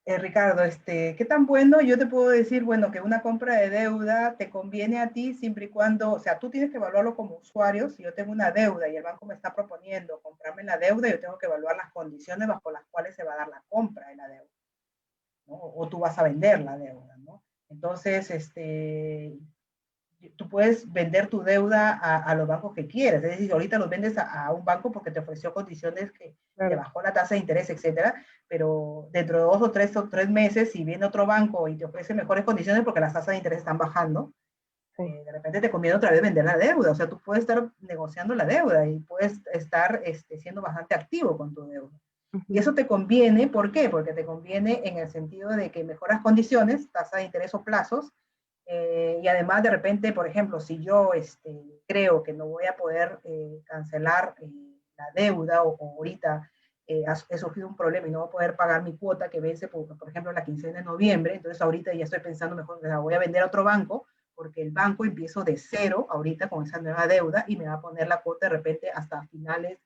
Ricardo, ¿qué tan bueno? Yo te puedo decir, bueno, que una compra de deuda te conviene a ti siempre y cuando, o sea, tú tienes que evaluarlo como usuario. Si yo tengo una deuda y el banco me está proponiendo comprarme la deuda, yo tengo que evaluar las condiciones bajo las cuales se va a dar la compra de la deuda, ¿no? O tú vas a vender la deuda, ¿no? Entonces, tú puedes vender tu deuda a los bancos que quieras. Es decir, ahorita los vendes a un banco porque te ofreció condiciones que te Claro, bajó la tasa de interés, etcétera, pero dentro de 2 o 3 meses, si viene otro banco y te ofrece mejores condiciones porque las tasas de interés están bajando, sí. de repente te conviene otra vez vender la deuda. O sea, tú puedes estar negociando la deuda y puedes estar siendo bastante activo con tu deuda. Y Ujú, eso te conviene, ¿por qué? Porque te conviene en el sentido de que mejoras condiciones, tasa de interés o plazos, y además de repente, por ejemplo, si yo creo que no voy a poder cancelar la deuda o ahorita he surgido un problema y no voy a poder pagar mi cuota que vence, por ejemplo, la quincena de noviembre, entonces ahorita ya estoy pensando mejor que la voy a vender a otro banco porque el banco empiezo de cero ahorita con esa nueva deuda y me va a poner la cuota de repente hasta finales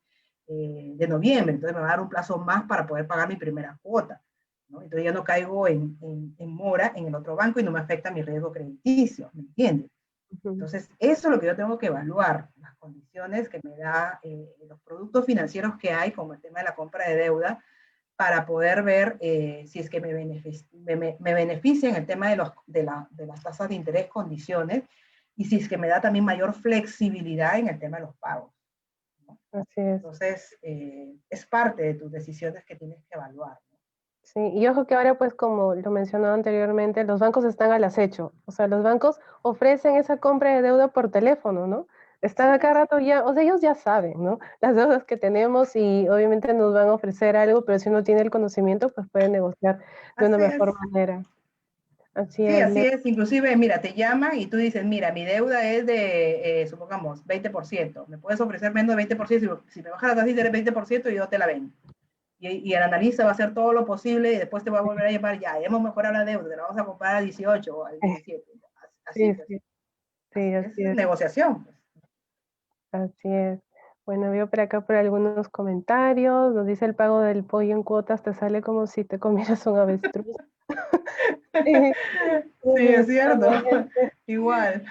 de noviembre, entonces me va a dar un plazo más para poder pagar mi primera cuota, ¿no? Entonces ya no caigo en mora en el otro banco y no me afecta mi riesgo crediticio, ¿me entiendes? ujú. Entonces, eso es lo que yo tengo que evaluar, las condiciones que me da los productos financieros que hay, como el tema de la compra de deuda, para poder ver si es que me beneficia en el tema de las tasas de interés, condiciones, y si es que me da también mayor flexibilidad en el tema de los pagos, ¿no? Así es. Entonces, es parte de tus decisiones que tienes que evaluar, ¿no? Sí, y ojo que ahora, pues como lo mencionaba anteriormente, los bancos están al acecho. O sea, los bancos ofrecen esa compra de deuda por teléfono, ¿no? están a cada rato ya, o sea, ellos ya saben, ¿no? Las deudas que tenemos y obviamente nos van a ofrecer algo, pero si uno tiene el conocimiento, pues puede negociar de una Así mejor es. manera. Así Sí, es, así Leo. es. Inclusive, mira, te llaman y tú dices, mira, mi deuda es de, supongamos, 20%. ¿Me puedes ofrecer menos de 20%? Si me bajas la tasa de interés 20%, yo te la vendo. Y el analista va a hacer todo lo posible y después te va a volver a llamar, ya, hemos mejorado la deuda, te la vamos a comprar a 18 o al 17. Así, Sí, pues, sí, sí, así así es es, negociación. Pues. así es. Bueno, veo por acá por algunos comentarios, nos dice el pago del pollo en cuotas te sale como si te comieras un avestruz. Sí, Sí, es cierto. definitivamente. Igual.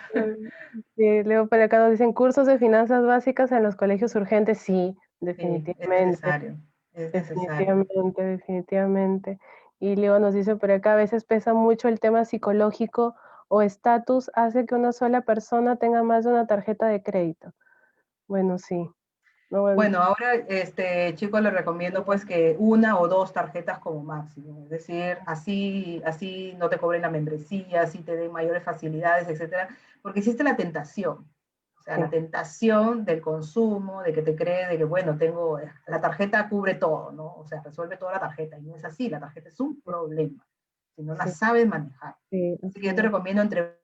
Sí, leo por acá nos dicen cursos de finanzas básicas en los colegios urgentes. Sí, Sí, es definitivamente, necesario. Es necesario. definitivamente, definitivamente. Y luego nos dice por acá, a veces pesa mucho el tema psicológico o estatus, hace que una sola persona tenga más de una tarjeta de crédito. Bueno, sí. No, bueno, Bueno, ahora, chicos, les recomiendo pues que una o dos tarjetas como máximo, es decir, así no te cobren la membresía, así te den mayores facilidades, etcétera, porque existe la tentación, o sea, sí, la tentación del consumo, de que te cree, de que bueno, tengo, la tarjeta cubre todo, ¿no? O sea, resuelve toda la tarjeta, y no es así, la tarjeta es un problema, si no la sí, sabes manejar. sí, Así que así yo te es. recomiendo entre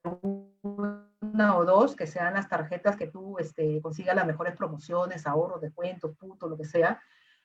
una o dos, que sean las tarjetas que tú consigas las mejores promociones, ahorros, descuentos, puntos, lo que sea,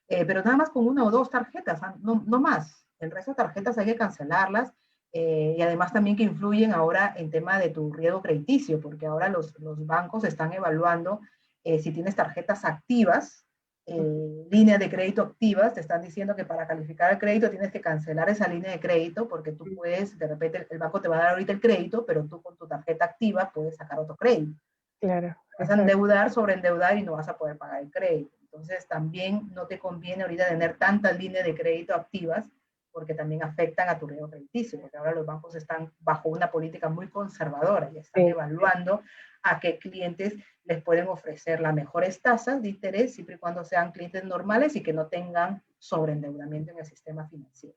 pero nada más con una o dos tarjetas, no, no más. El resto de tarjetas hay que cancelarlas y además también que influyen ahora en tema de tu riesgo crediticio, porque ahora los bancos están evaluando si tienes tarjetas activas, líneas de crédito activas, te están diciendo que para calificar el crédito tienes que cancelar esa línea de crédito porque tú puedes, de repente el banco te va a dar ahorita el crédito, pero tú con tu tarjeta activa puedes sacar otro crédito. Claro, Vas a exacto. endeudar, sobreendeudar y no vas a poder pagar el crédito. Entonces también no te conviene ahorita tener tantas líneas de crédito activas porque también afectan a tu riesgo crediticio, porque ahora los bancos están bajo una política muy conservadora y están Sí, evaluando a qué clientes les pueden ofrecer las mejores tasas de interés, siempre y cuando sean clientes normales y que no tengan sobreendeudamiento en el sistema financiero.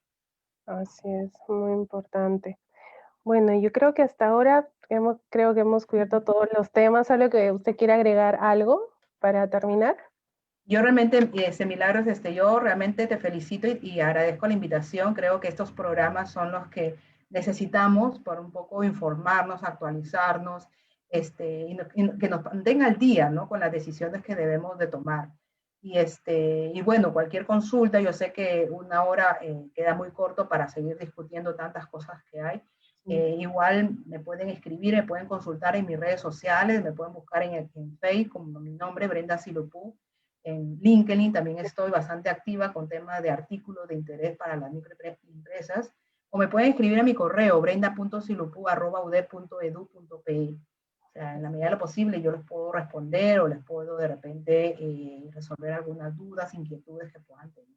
así es, muy importante. Bueno, yo creo que hasta ahora creo que hemos cubierto todos los temas, ¿solo que usted quiere agregar algo para terminar? Yo realmente, Milagros, yo realmente te felicito y agradezco la invitación. Creo que estos programas son los que necesitamos para un poco informarnos, actualizarnos, y que nos mantenga al día, ¿no? Con las decisiones que debemos de tomar. Y bueno, cualquier consulta, yo sé que una hora queda muy corto para seguir discutiendo tantas cosas que hay. Sí, Igual me pueden escribir, me pueden consultar en mis redes sociales, me pueden buscar en Facebook como mi nombre, Brenda Silupú. En LinkedIn también estoy bastante activa con temas de artículos de interés para las microempresas. O me pueden escribir a mi correo, brenda.silupu@udep.edu.pe. O sea, en la medida de lo posible yo les puedo responder o les puedo de repente resolver algunas dudas, inquietudes que puedan tener.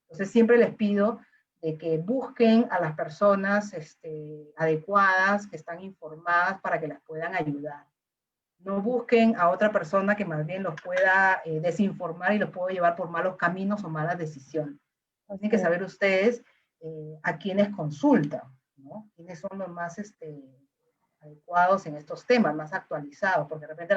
Entonces siempre les pido de que busquen a las personas adecuadas, que están informadas para que las puedan ayudar. No busquen a otra persona que más bien los pueda desinformar y los pueda llevar por malos caminos o malas decisiones. Tienen así que es. saber ustedes a quiénes consultan, ¿no? Quiénes son los más adecuados en estos temas, más actualizados, porque de repente,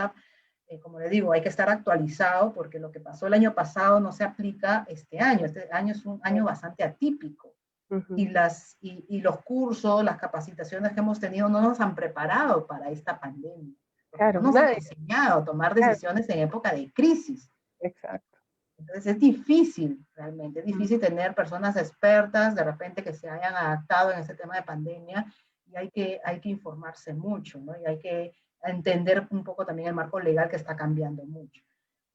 como les digo, hay que estar actualizado porque lo que pasó el año pasado no se aplica este año. Este año es un año bastante atípico Ujú. y los cursos, las capacitaciones que hemos tenido no nos han preparado para esta pandemia, porque no Claro, nos han nadie, enseñado a tomar claro, decisiones en época de crisis. exacto. Entonces es difícil, realmente, es Mm, difícil tener personas expertas de repente que se hayan adaptado en ese tema de pandemia y hay que informarse mucho, ¿no? Y hay que entender un poco también el marco legal que está cambiando mucho.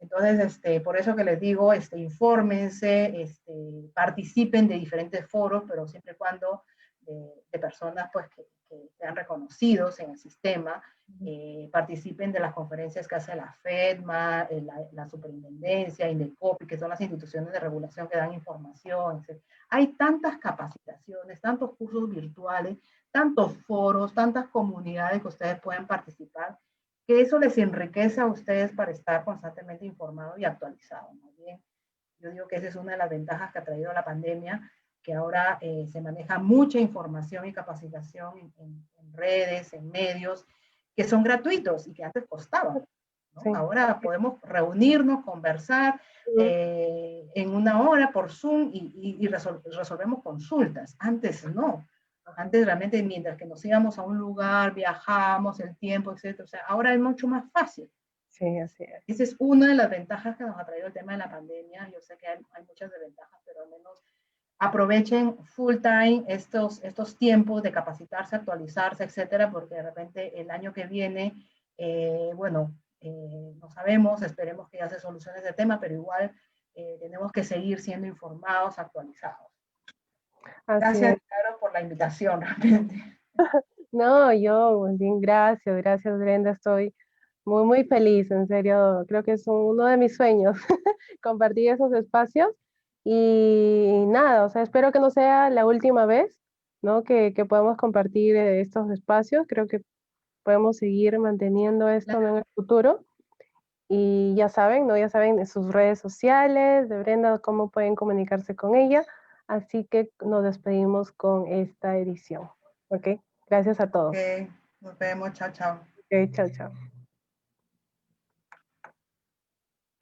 Entonces, por eso que les digo, infórmense, participen de diferentes foros, pero siempre y cuando de personas pues, que sean reconocidos en el sistema, participen de las conferencias que hace la FEDMA, la Superintendencia, INDECOPI, que son las instituciones de regulación que dan información, etc. Hay tantas capacitaciones, tantos cursos virtuales, tantos foros, tantas comunidades que ustedes pueden participar, que eso les enriquece a ustedes para estar constantemente informados y actualizados. Más bien, yo digo que esa es una de las ventajas que ha traído la pandemia, que ahora se maneja mucha información y capacitación en redes, en medios, que son gratuitos y que antes costaban. ¿no? Sí. Ahora podemos reunirnos, conversar Ujú. en una hora por Zoom y resolvemos consultas. Antes no. Antes realmente mientras que nos íbamos a un lugar, viajamos, el tiempo, etcétera. O sea, ahora es mucho más fácil. Sí, así es. Esa es una de las ventajas que nos ha traído el tema de la pandemia. Yo sé que hay muchas desventajas, pero al menos aprovechen full time estos tiempos de capacitarse, actualizarse, etcétera, porque de repente el año que viene, bueno, no sabemos, esperemos que ya se solucione ese tema, pero igual tenemos que seguir siendo informados, actualizados. Así Gracias, es. Caro, por la invitación, realmente. No, yo, muy bien, gracias, gracias, Brenda. Estoy muy, muy feliz, en serio. Creo que es uno de mis sueños compartir esos espacios. Y nada, o sea, espero que no sea la última vez, ¿no? Que podamos compartir estos espacios. Creo que podemos seguir manteniendo esto, ¿no? En el futuro. Y ya saben, ¿no? Ya saben de sus redes sociales, de Brenda, cómo pueden comunicarse con ella. Así que nos despedimos con esta edición. ¿Ok? Gracias a Ok, todos. nos vemos, chao, chao. Ok, chao, chao.